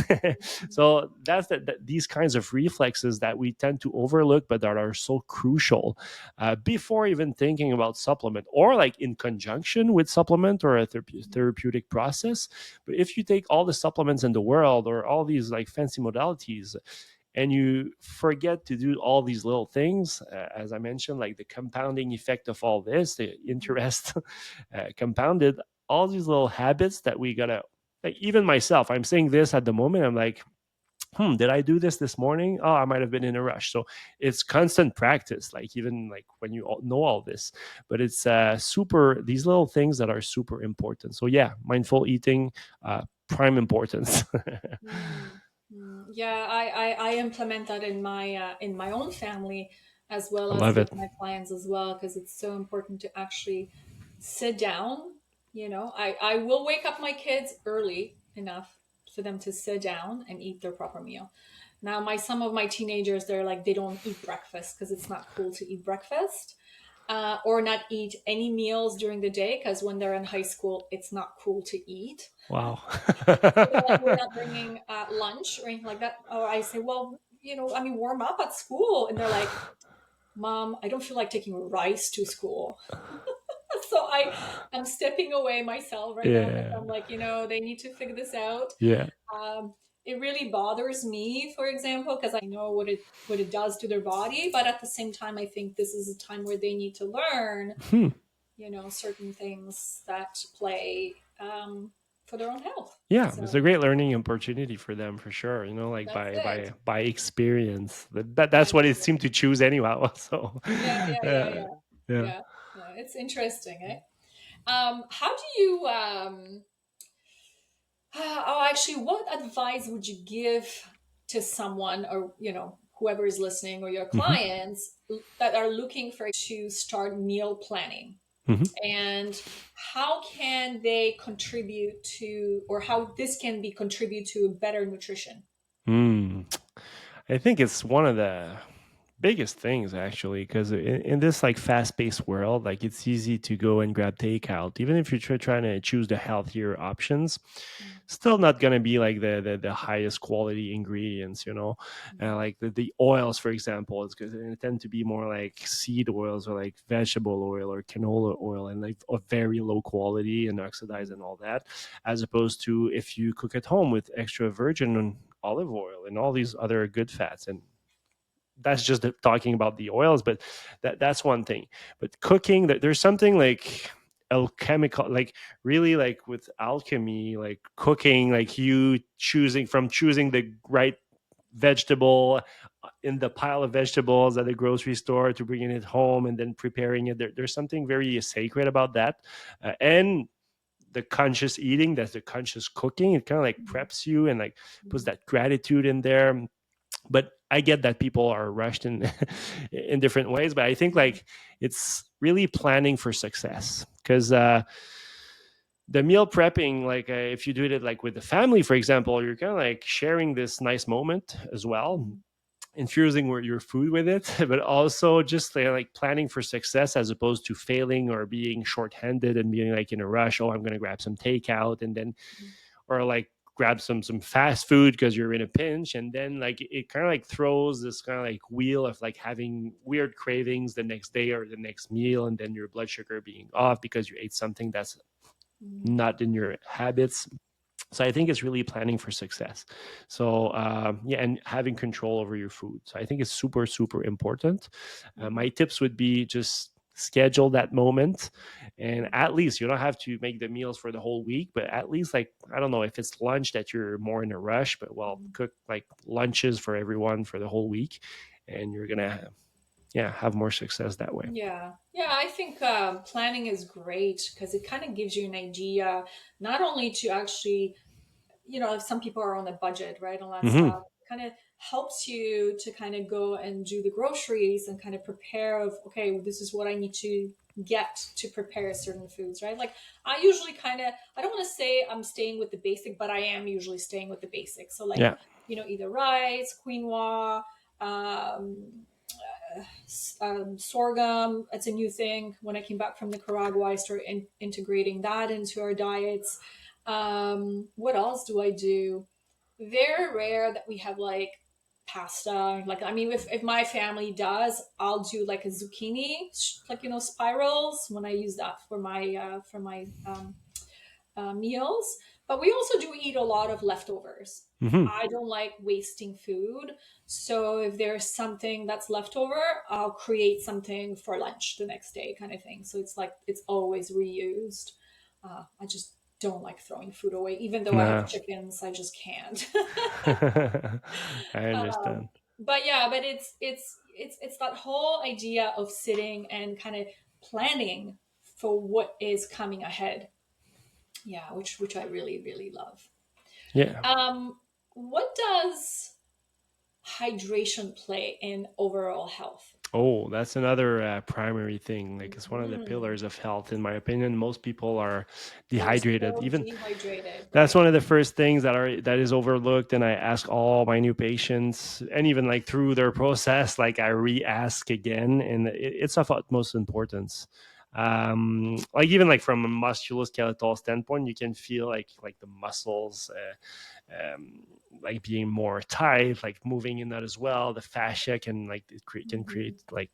So that's these kinds of reflexes that we tend to overlook, but that are so crucial before even thinking about supplement or like in conjunction with supplement or a therapeutic process. But if you take all the supplements in the world or all these like fancy modalities and you forget to do all these little things, as I mentioned, like the compounding effect of all this, the interest compounded, all these little habits that we gotta, like even myself, I'm saying this at the moment, I'm like, did I do this morning? Oh, I might have been in a rush. So it's constant practice, like even like when you know all this, but it's super, these little things that are super important. So yeah, mindful eating, prime importance. Yeah, I implement that in my own family as well I as love with it. my clients as well, because it's so important to actually sit down. I will wake up my kids early enough for them to sit down and eat their proper meal. Now, some of my teenagers, they're like, they don't eat breakfast because it's not cool to eat breakfast, or not eat any meals during the day because when they're in high school, it's not cool to eat. Wow. So they're like, we're not bringing lunch or anything like that. Or I say, well, I mean, warm up at school. And they're like, Mom, I don't feel like taking rice to school. So I'm stepping away myself right now because Yeah. I'm like, they need to figure this out. Yeah. Um, it really bothers me, for example, because I know what it does to their body. But at the same time, I think this is a time where they need to learn, Hmm. certain things that play for their own health. Yeah, it's a So great learning opportunity for them for sure. Like that's by it. experience. That's what it Absolutely. seemed to choose anyhow. So, Yeah, yeah, yeah, uh, yeah. yeah. Yeah. Yeah. It's interesting, eh? How do you oh, actually, what advice would you give to someone, or whoever is listening, or your Hmm. clients that are looking for to start meal planning? Hmm. And how can they contribute to, or how this can be contribute to better nutrition? Mm. I think it's one of the biggest things actually, because in this like fast-paced world, like it's easy to go and grab takeout, even if you're trying to choose the healthier options. Still not going to be like the highest quality ingredients, like the oils, for example, it's going to tend to be more like seed oils or like vegetable oil or canola oil, and like of very low quality and oxidized and all that, as opposed to if you cook at home with extra virgin olive oil and all these other good fats. And that's just talking about the oils, but that's one thing. But cooking, that there's something like alchemical, like really like with alchemy, like cooking, like you choosing the right vegetable in the pile of vegetables at the grocery store to bringing it home and then preparing it. There's something very sacred about that, and the conscious eating, that's the conscious cooking. It kind of like preps you and like puts that gratitude in there. But I get that people are rushed in in different ways, but I think like it's really planning for success, because the meal prepping, like if you do it like with the family, for example, you're kind of like sharing this nice moment as well, infusing your food with it, but also just like planning for success as opposed to failing or being shorthanded and being like in a rush. Oh, I'm going to grab some takeout and then, or like grab some fast food because you're in a pinch, and then like it kind of like throws this kind of like wheel of like having weird cravings the next day or the next meal, and then your blood sugar being off because you ate something that's not in your habits. So I think it's really planning for success. So yeah, and having control over your food. So I think it's super important. My tips would be just schedule that moment, and at least you don't have to make the meals for the whole week, but at least, like, I don't know if it's lunch that you're more in a rush, but well, Mhm. cook like lunches for everyone for the whole week, and you're gonna, yeah, have more success that way. Yeah, yeah, I think planning is great because it kind of gives you an idea, not only to actually, if some people are on a budget, right, and all that Hmm. stuff, kind of helps you to kind of go and do the groceries and kind of prepare of, okay, this is what I need to get to prepare certain foods, right? Like I usually kind of, I don't want to say I'm staying with the basic, but I am usually staying with the basics. So like, Yeah. either rice, quinoa, um, sorghum. It's a new thing. When I came back from Nicaragua, I started integrating that into our diets. What else do I do? Very rare that we have like pasta. Like, I mean, if my family does, I'll do like a zucchini, like, spirals when I use that for my meals. But we also do eat a lot of leftovers. Hmm. I don't like wasting food. So if there's something that's left over, I'll create something for lunch the next day, kind of thing. So it's like it's always reused. I just don't like throwing food away. Even though I have Nah. chickens, I just can't. I um, understand. but yeah, but it's that whole idea of sitting and kind of planning for what is coming ahead. Yeah, which I really really love. Yeah. Um, what does hydration play in overall health? Oh, that's another primary thing. Like, it's one of the Mhm. pillars of health, in my opinion. Most people are They're dehydrated. so Even dehydrated, that's right? one of the first things that is overlooked. And I ask all my new patients, and even like through their process, like I re-ask again, and it's of utmost importance. Like, even like from a musculoskeletal standpoint, you can feel like the muscles. Like being more tight, like moving in that as well. The fascia can like can Mhm. create like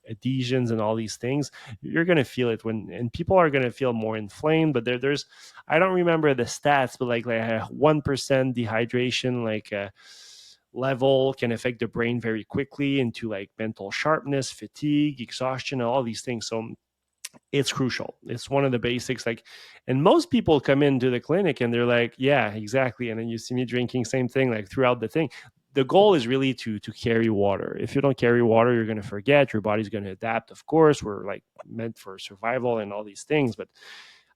adhesions and all these things. You're gonna feel it when, and people are gonna feel more inflamed. But there's, I don't remember the stats, but like a 1% dehydration, level can affect the brain very quickly into like mental sharpness, fatigue, exhaustion, and all these things. So it's crucial. It's one of the basics. Like, and most people come into the clinic and they're like, yeah, exactly. And then you see me drinking same thing like throughout the thing. The goal is really to carry water. If you don't carry water, you're going to forget. Your body's going to adapt. Of course, we're like meant for survival and all these things. But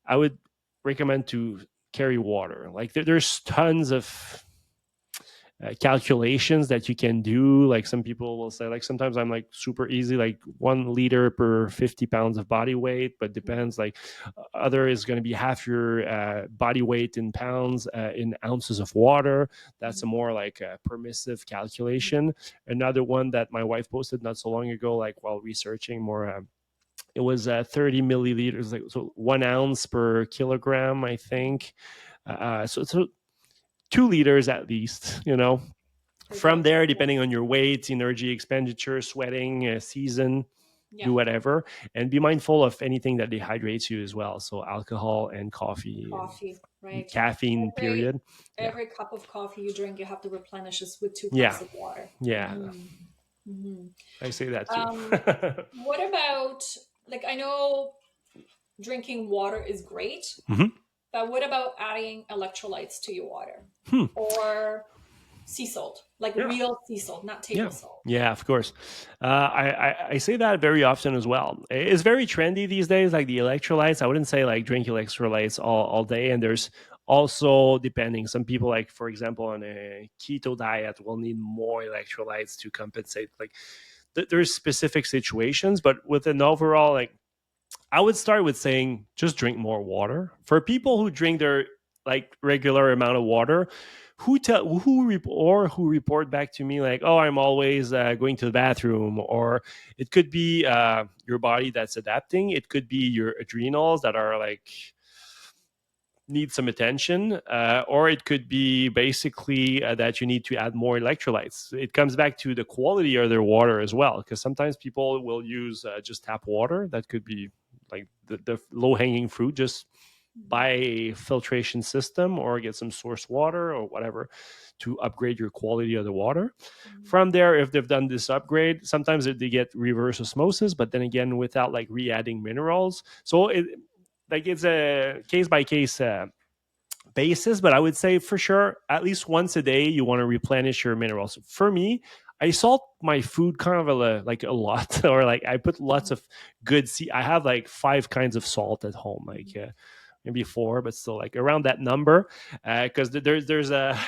I would recommend to carry water. Like, there's tons of calculations that you can do. Like, some people will say, like, sometimes I'm like super easy, like 1 liter per 50 pounds of body weight, but depends. Like, other is going to be half your body weight in pounds, in ounces of water. That's a more like a permissive calculation. Another one that my wife posted not so long ago, like while researching more, it was 30 milliliters, like, so 1 ounce per kilogram, I think. So 2 liters at least, Per from day. there, depending on your weight, energy expenditure, sweating, season, Yeah, do whatever, and be mindful of anything that dehydrates you as well. So alcohol and coffee coffee, and right? caffeine, Every period. Yeah. every cup of coffee you drink, you have to replenish this with two Yeah. cups of water. Yeah. Hmm. Hmm. I say that too. Um, what about, like, I know drinking water is great, Hmm. but what about adding electrolytes to your water Hmm. or sea salt, like Yeah. real sea salt, not Yeah. table salt? Yeah, of course. I say that very often as well. It's very trendy these days, like the electrolytes. I wouldn't say like drink electrolytes all day. And there's also, depending, some people, like, for example, on a keto diet will need more electrolytes to compensate. Like, there's specific situations, but with an overall, like, I would start with saying just drink more water. For people who drink their like regular amount of water, who report back to me like, oh, I'm always going to the bathroom, or it could be your body that's adapting. It could be your adrenals that are like need some attention, or it could be basically that you need to add more electrolytes. It comes back to the quality of their water as well, because sometimes people will use just tap water. That could be like the low hanging fruit, just Mhm. buy a filtration system or get some source water or whatever to upgrade your quality of the water. Mhm. From there, if they've done this upgrade, sometimes they get reverse osmosis, but then again, without like re-adding minerals. So it's a case by case basis, but I would say for sure, at least once a day, you want to replenish your minerals. For me, I salt my food kind of like a lot, or like I put lots Mhm. of good. I have like 5 kinds of salt at home, like Mhm. maybe 4, but still like around that number, because there's a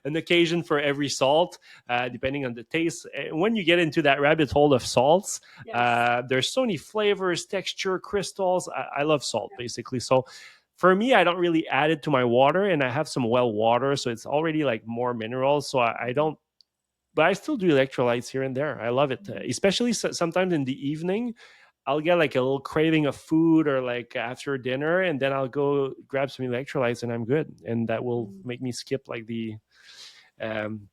an occasion for every salt, depending on the taste. And when you get into that rabbit hole of salts, Yes. there's so many flavors, texture, crystals. I love salt Yeah. basically. So for me, I don't really add it to my water, and I have some well water, so it's already like more minerals. So I Mhm. don't, but I still do electrolytes here and there. I love it, Mhm. especially sometimes in the evening. I'll get like a little craving of food or like after dinner, and then I'll go grab some electrolytes, and I'm good. And that will Mhm. make me skip like the um,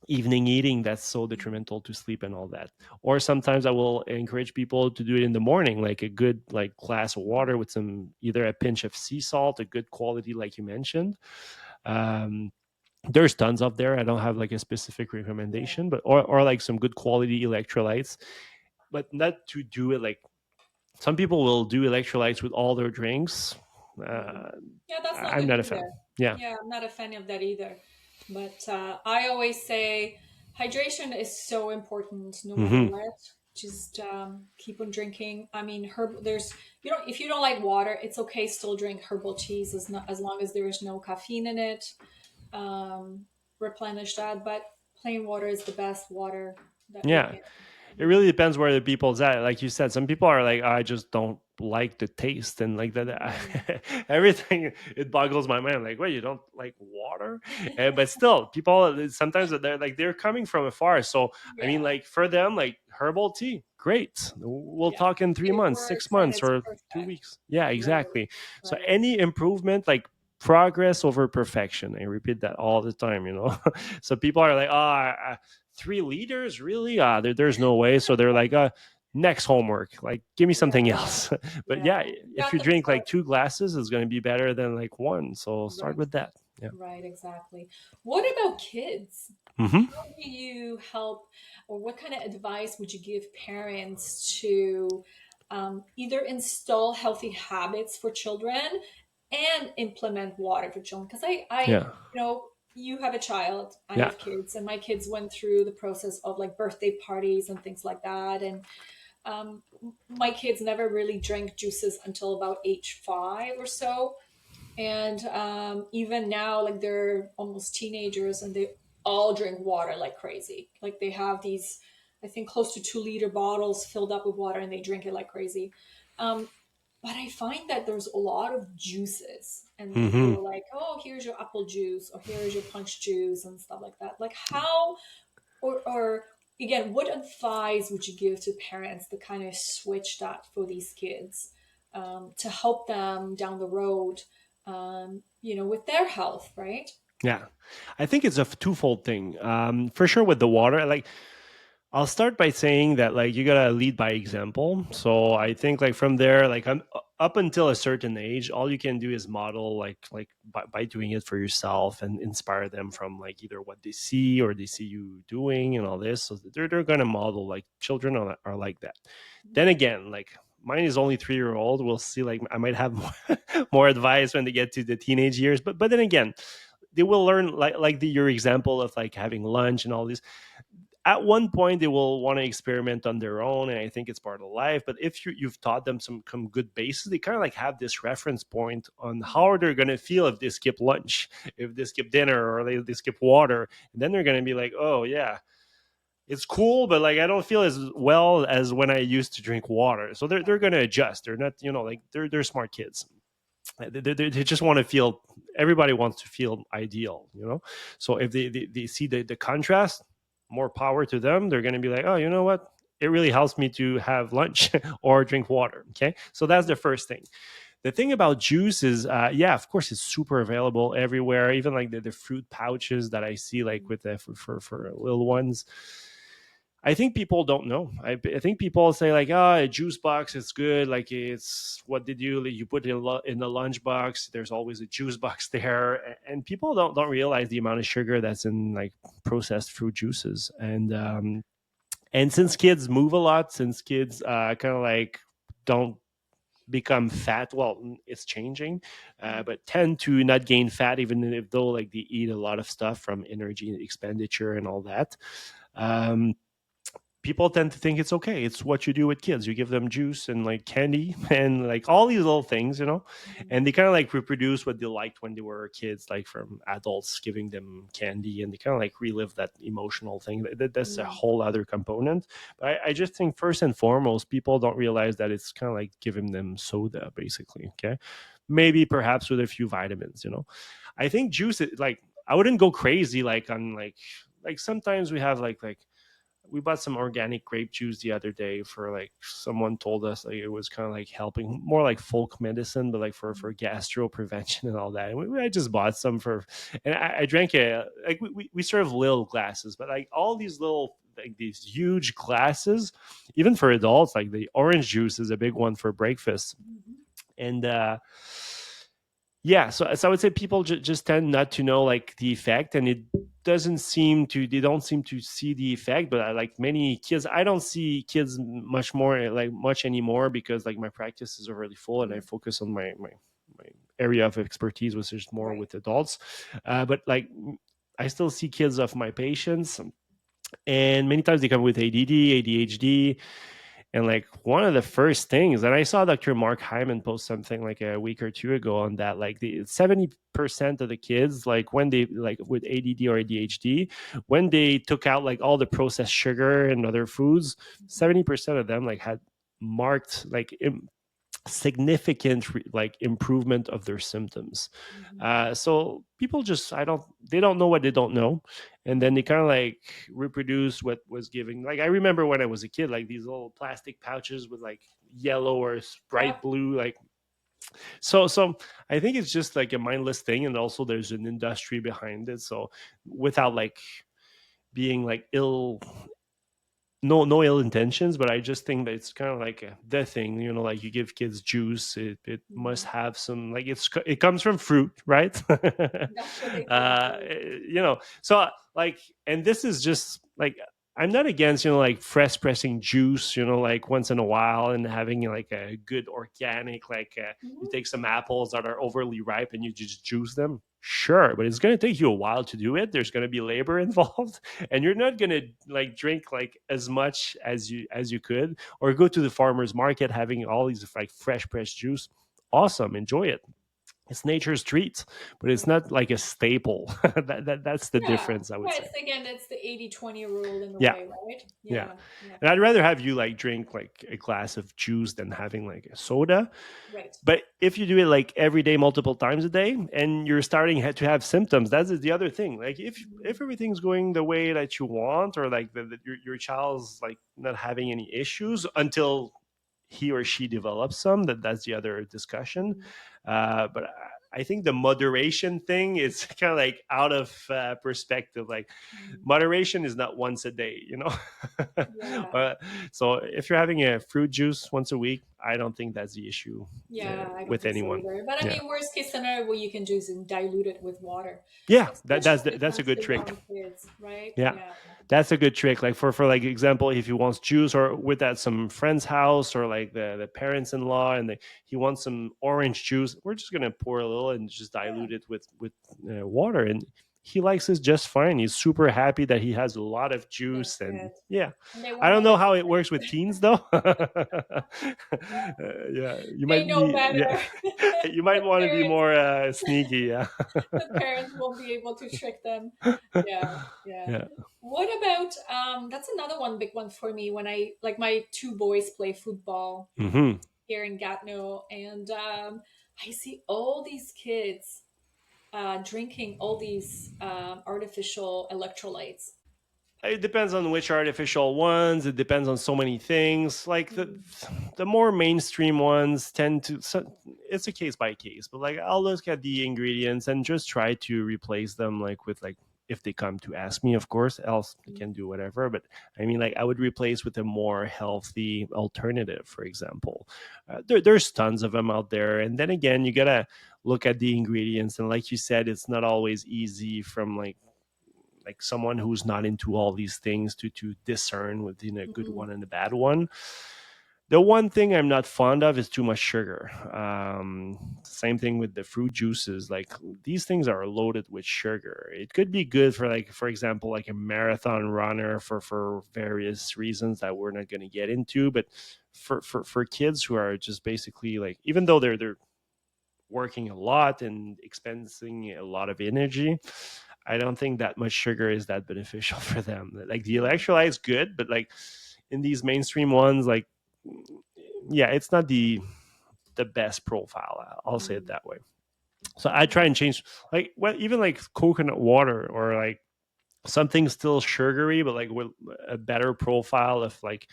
evening eating that's so Mhm. detrimental to sleep and all that. Or sometimes I will encourage people to do it in the morning, like a good like glass of water with some either a pinch of sea salt, a good quality, like you mentioned. Um, there's tons of there. I don't have like a specific Yeah. recommendation, but or like some good quality electrolytes, but not to do it like some people will do electrolytes with all their drinks. Mhm. Uh, Yeah, that's not I'm good not a fan. either. Yeah. Yeah, I'm not a fan of that either. But I always say hydration is so important no matter Hmm. what. Just keep on drinking. I mean, there's you don't if you don't like water, it's okay. Still drink herbal teas as not as long as there is no caffeine in it. Um, Replenish that, but plain water is the best water that we Yeah. can. It Mhm. really depends where the people's at. Like you said, some people are like, I just don't like the taste and like that. Mhm. Everything it boggles my mind. Like, wait, you don't like water? But still, people sometimes they're coming from afar. So I mean, Yeah, like for them, like herbal tea, great. We'll yeah. talk in 3 months, It six works and months, it's or two perfect. weeks. Yeah, Right, exactly. So right. any improvement, like progress over perfection. I repeat that all the time. So people are like, oh, 3 liters really there's no way, so they're like next homework, like give me something Yeah, else. But yeah. yeah, You if got you the drink like part 2 glasses, it's going to be better than like one, so start right. with that. Yeah. Right, exactly. What about kids? Hmm. How do you help, or what kind of advice would you give parents to either install healthy habits for children and implement water for children? Because Yeah. you have a child, I Yeah. have kids, and my kids went through the process of like birthday parties and things like that. And my kids never really drank juices until about age 5 or so, and even now, like they're almost teenagers and they all drink water like crazy. Like they have these, I think, close to 2 liter bottles filled up with water and they drink it like crazy. Um, but I find that there's a lot of juices and people Hmm. are like, oh, here's your apple juice or here's your punch juice and stuff like that. Like how, or again, what advice would you give to parents to kind of switch that for these kids to help them down the road, with their health, right? Yeah, I think it's a twofold thing. For sure with the water, like I'll start by saying that like you gotta lead by example. So I think like from there, like up until a certain age, all you can do is model like by doing it for yourself and inspire them from like either what they see or they see you doing and all this. So they're gonna model, like children are like that. Then again, like mine is only 3 year old. We'll see. Like I might have more, more advice when they get to the teenage years. But then again, they will learn like your example of like having lunch and all this. At one point they will want to experiment on their own, and I think it's part of life. But if you've taught them some good bases, they kind of like have this reference point on how they're going to feel if they skip lunch, if they skip dinner, or they skip water. And then they're going to be like, oh yeah, it's cool, but like I don't feel as well as when I used to drink water. So they're going to adjust. They're not, like they're smart kids. They just want to feel, everybody wants to feel ideal. So if they see the contrast, more power to them. They're going to be like, oh, you know what, it really helps me to have lunch or drink water. Okay, so that's the first thing. The thing about juice is, yeah, of course it's super available everywhere, even like the fruit pouches that I see like with the for little ones. I think people don't know. I think people say like, oh, a juice box is good. Like it's what did you put in the lunch box? There's always a juice box there, and people don't realize the amount of sugar that's in like processed fruit juices. And since kids move a lot, since kids kind of like don't become fat, well, it's changing, but tend to not gain fat even if though like they eat a lot of stuff from energy expenditure and all that. Um, People tend to think it's okay. It's what you do with kids. You give them juice and like candy and like all these little things, Mhm. and they kind of like reproduce what they liked when they were kids, like from adults giving them candy, and they kind of like relive that emotional thing. That's a Mm. whole other component. But I just think first and foremost, people don't realize that it's kind of like giving them soda, basically. Okay. Maybe perhaps with a few vitamins. I think juice, like, I wouldn't go crazy like on like sometimes we have like we bought some organic grape juice the other day for like someone told us like it was kind of like helping more like folk medicine but like for gastro prevention and all that, and I just bought some for, and I drank it like we serve little glasses, but like all these little like these huge glasses even for adults, like the orange juice is a big one for breakfast. Mhm. And yeah, so I would say people just tend not to know like the effect, and it doesn't seem to they don't seem to see the effect. But I like many kids, I don't see kids much more like much anymore because like my practice is already full and I Mhm. focus on my area of expertise, which is more Right. with adults. But like I still see kids of my patients, and many times they come with ADD, ADHD, and like one of the first things, and I saw Dr. Mark Hyman post something like a week or two ago on that, like the 70% of the kids, like when they like with ADD or ADHD, when they took out like all the processed sugar and other foods, Mhm. 70% of them like had marked like significant like improvement of their symptoms. Mhm. So people just they don't know what they don't know, and then they kind of like reproduce what was giving. Like I remember when I was a kid, like these little plastic pouches with like yellow or bright Yep. blue, like so I think it's just like a mindless thing, and also there's an industry behind it. So without like being like no ill intentions, but I just think that it's kind of like the thing, like you give kids juice, it must Mhm. have some like it comes from fruit, right? That's what they told me. Right. So like, and this is just like I'm not against like fresh pressing juice, like once in a while and having like a good organic like you Mhm. take some apples that are overly ripe and you just juice them. Sure, but it's going to take you a while to do it. There's going to be labor involved, and you're not going to like drink like as much as you could, or go to the farmers market having all these like fresh pressed juice. Awesome, enjoy it. It's nature's treat, but it's Right. not like a staple. That's the Yeah. difference, I would Yeah. say. It's again, it's the 80-20 rule in a Yeah, way, right? yeah. Yeah. Yeah. And I'd rather have you like drink like a glass of juice than having like a soda. Right. But if you do it like every day, multiple times a day, and you're starting to have symptoms, that's the other thing. Like if Mhm. everything's going the way that you want, or like your child's like not having any issues until he or she develops some, that's the other discussion. Mhm. But I think the moderation thing is kind of like out of perspective. Like Mhm. moderation is not once a day. Yeah. uh, so if you're having a fruit juice once a week, I don't think that's the issue Yeah, I don't with think so anyone. either. But I Yeah, mean, worst case scenario, what you can do is dilute it with water, yeah, especially that's a once good the trick. young kids, right? Yeah, Yeah. that's a good trick. Like for like example, if he wants juice or with at some friend's house or like the parents-in-law, and he wants some orange juice, we're just gonna pour a little and just Yeah. dilute it with water, and he likes this just fine. He's super happy that he has a lot of That's juice, and it. yeah. And they I won't don't know know the how it difference. works with teens though. Yeah, you They might know be, better. yeah, you might The want to be parents, more sneaky. Yeah. the parents won't be able to trick them. Yeah, yeah. Yeah. What about that's another one big one for me when I like my two boys play football Hmm. here in Gatineau, and I see all these kids drinking all these artificial electrolytes. It depends on which artificial ones. It depends on so many things. Like Mm. the more mainstream ones tend to. So it's a case by case, but like I'll look at the ingredients and just try to replace them like with like if they come to ask me, of course, else they can do whatever. But I mean, like I would replace with a more healthy alternative, for example. There's tons of them out there. And then again, you got to look at the ingredients. And like you said, it's not always easy from like someone who's not into all these things to discern within a good Mhm. one and a bad one. The one thing I'm not fond of is too much sugar. Same thing with the fruit juices. Like these things are loaded with sugar. It could be good for like, for example, like a marathon runner for various reasons that we're not going to get into. But for kids who are just basically like, even though they're working a lot and expending a lot of energy, I don't think that much sugar is that beneficial for them. Like the Yeah. electrolytes good, but like in these mainstream ones, like yeah, it's not the best profile. I'll say it Mm. that way. So I try and change, like, well, even like coconut water or like something still sugary, but like with a better profile of like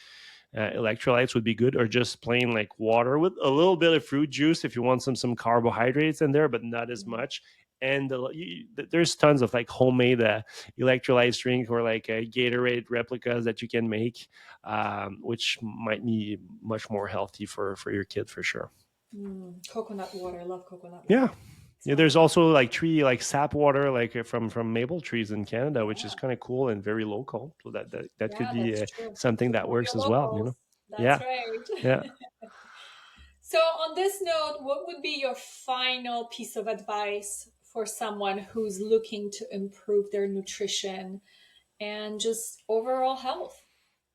electrolytes would be good, or just plain like water with a little bit of fruit juice if you want some carbohydrates in there, but not as Mhm. much. And there's tons of like homemade electrolytes drink or like Gatorade replicas that you can make, which might be much more healthy for your kid for sure. Coconut water. I love coconut Yeah. water. Yeah, Sounds there's good. also like tree like sap water like from maple trees in Canada, which is Yeah. kind of cool and very local. So that could Yeah, be that's true. something that Support works your as well. You locals. know. That's Yeah. Yeah. right. So, on this note, what would be your final piece of advice for someone who's looking to improve their nutrition and just overall health?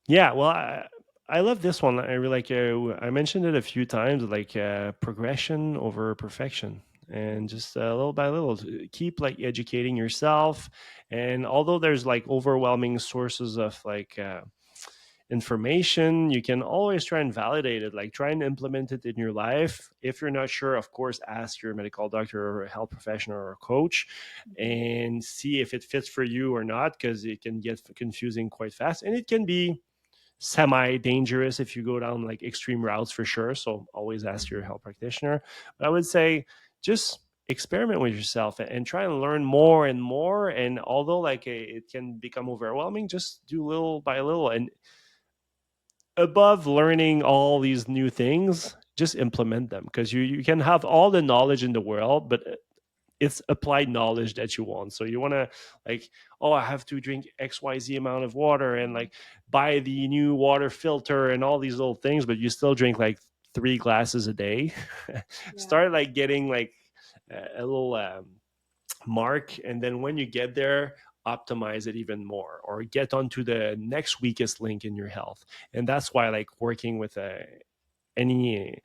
Yeah, well, I love this one. I really like. I mentioned it a few times, like progression over perfection, and Mm, just little by little, keep like educating yourself. And although there's like overwhelming sources of like information, you can always try and validate it. Like try and implement it in your life. If you're not sure, of course, ask your medical doctor or a health professional or a coach, mhm, and see if it fits for you or not, because it can get confusing quite fast, and it can be semi dangerous if you go down like extreme routes for sure. So always ask your mhm, health practitioner. But I would say just experiment with yourself and try and learn more and more. And although like it can become overwhelming, just do little by little. And above learning all these new things, just implement them, because you can have all the knowledge in the world, but it's applied knowledge that you want. So you want to like, oh, I have to drink XYZ amount of water and mhm. like buy the new water filter and all these little things, but you still drink like 3 glasses a day. Yeah. Start like getting like a little mark, and then when you get there, optimize it even more or get onto the next weakest link in your health. And that's why like working with any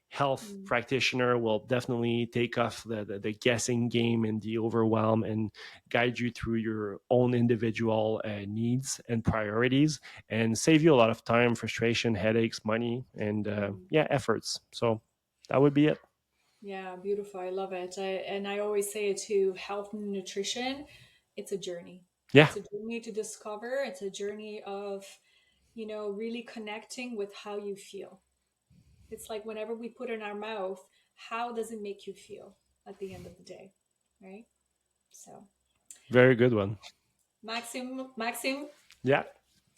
health Mm, practitioner will definitely take off the guessing game and the overwhelm, and guide you through your own individual needs and priorities, and save you a lot of time, frustration, headaches, money, and mm. yeah, efforts. So that would be it. Yeah, beautiful. I love it. And I always say it too, health and nutrition, it's a journey. Yeah, It's a journey to discover. It's a journey of, really connecting with how you feel. It's like whenever we put in our mouth, how does it make you feel at the end of the day? Right? So, very good one. Maxim, Yeah,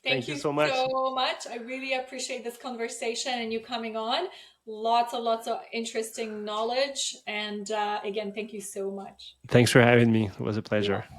thank thank you you so much. so much. I really appreciate this conversation and you coming on. Lots of interesting knowledge. And again, thank you so much. Thanks for having me. It was a You're pleasure. welcome.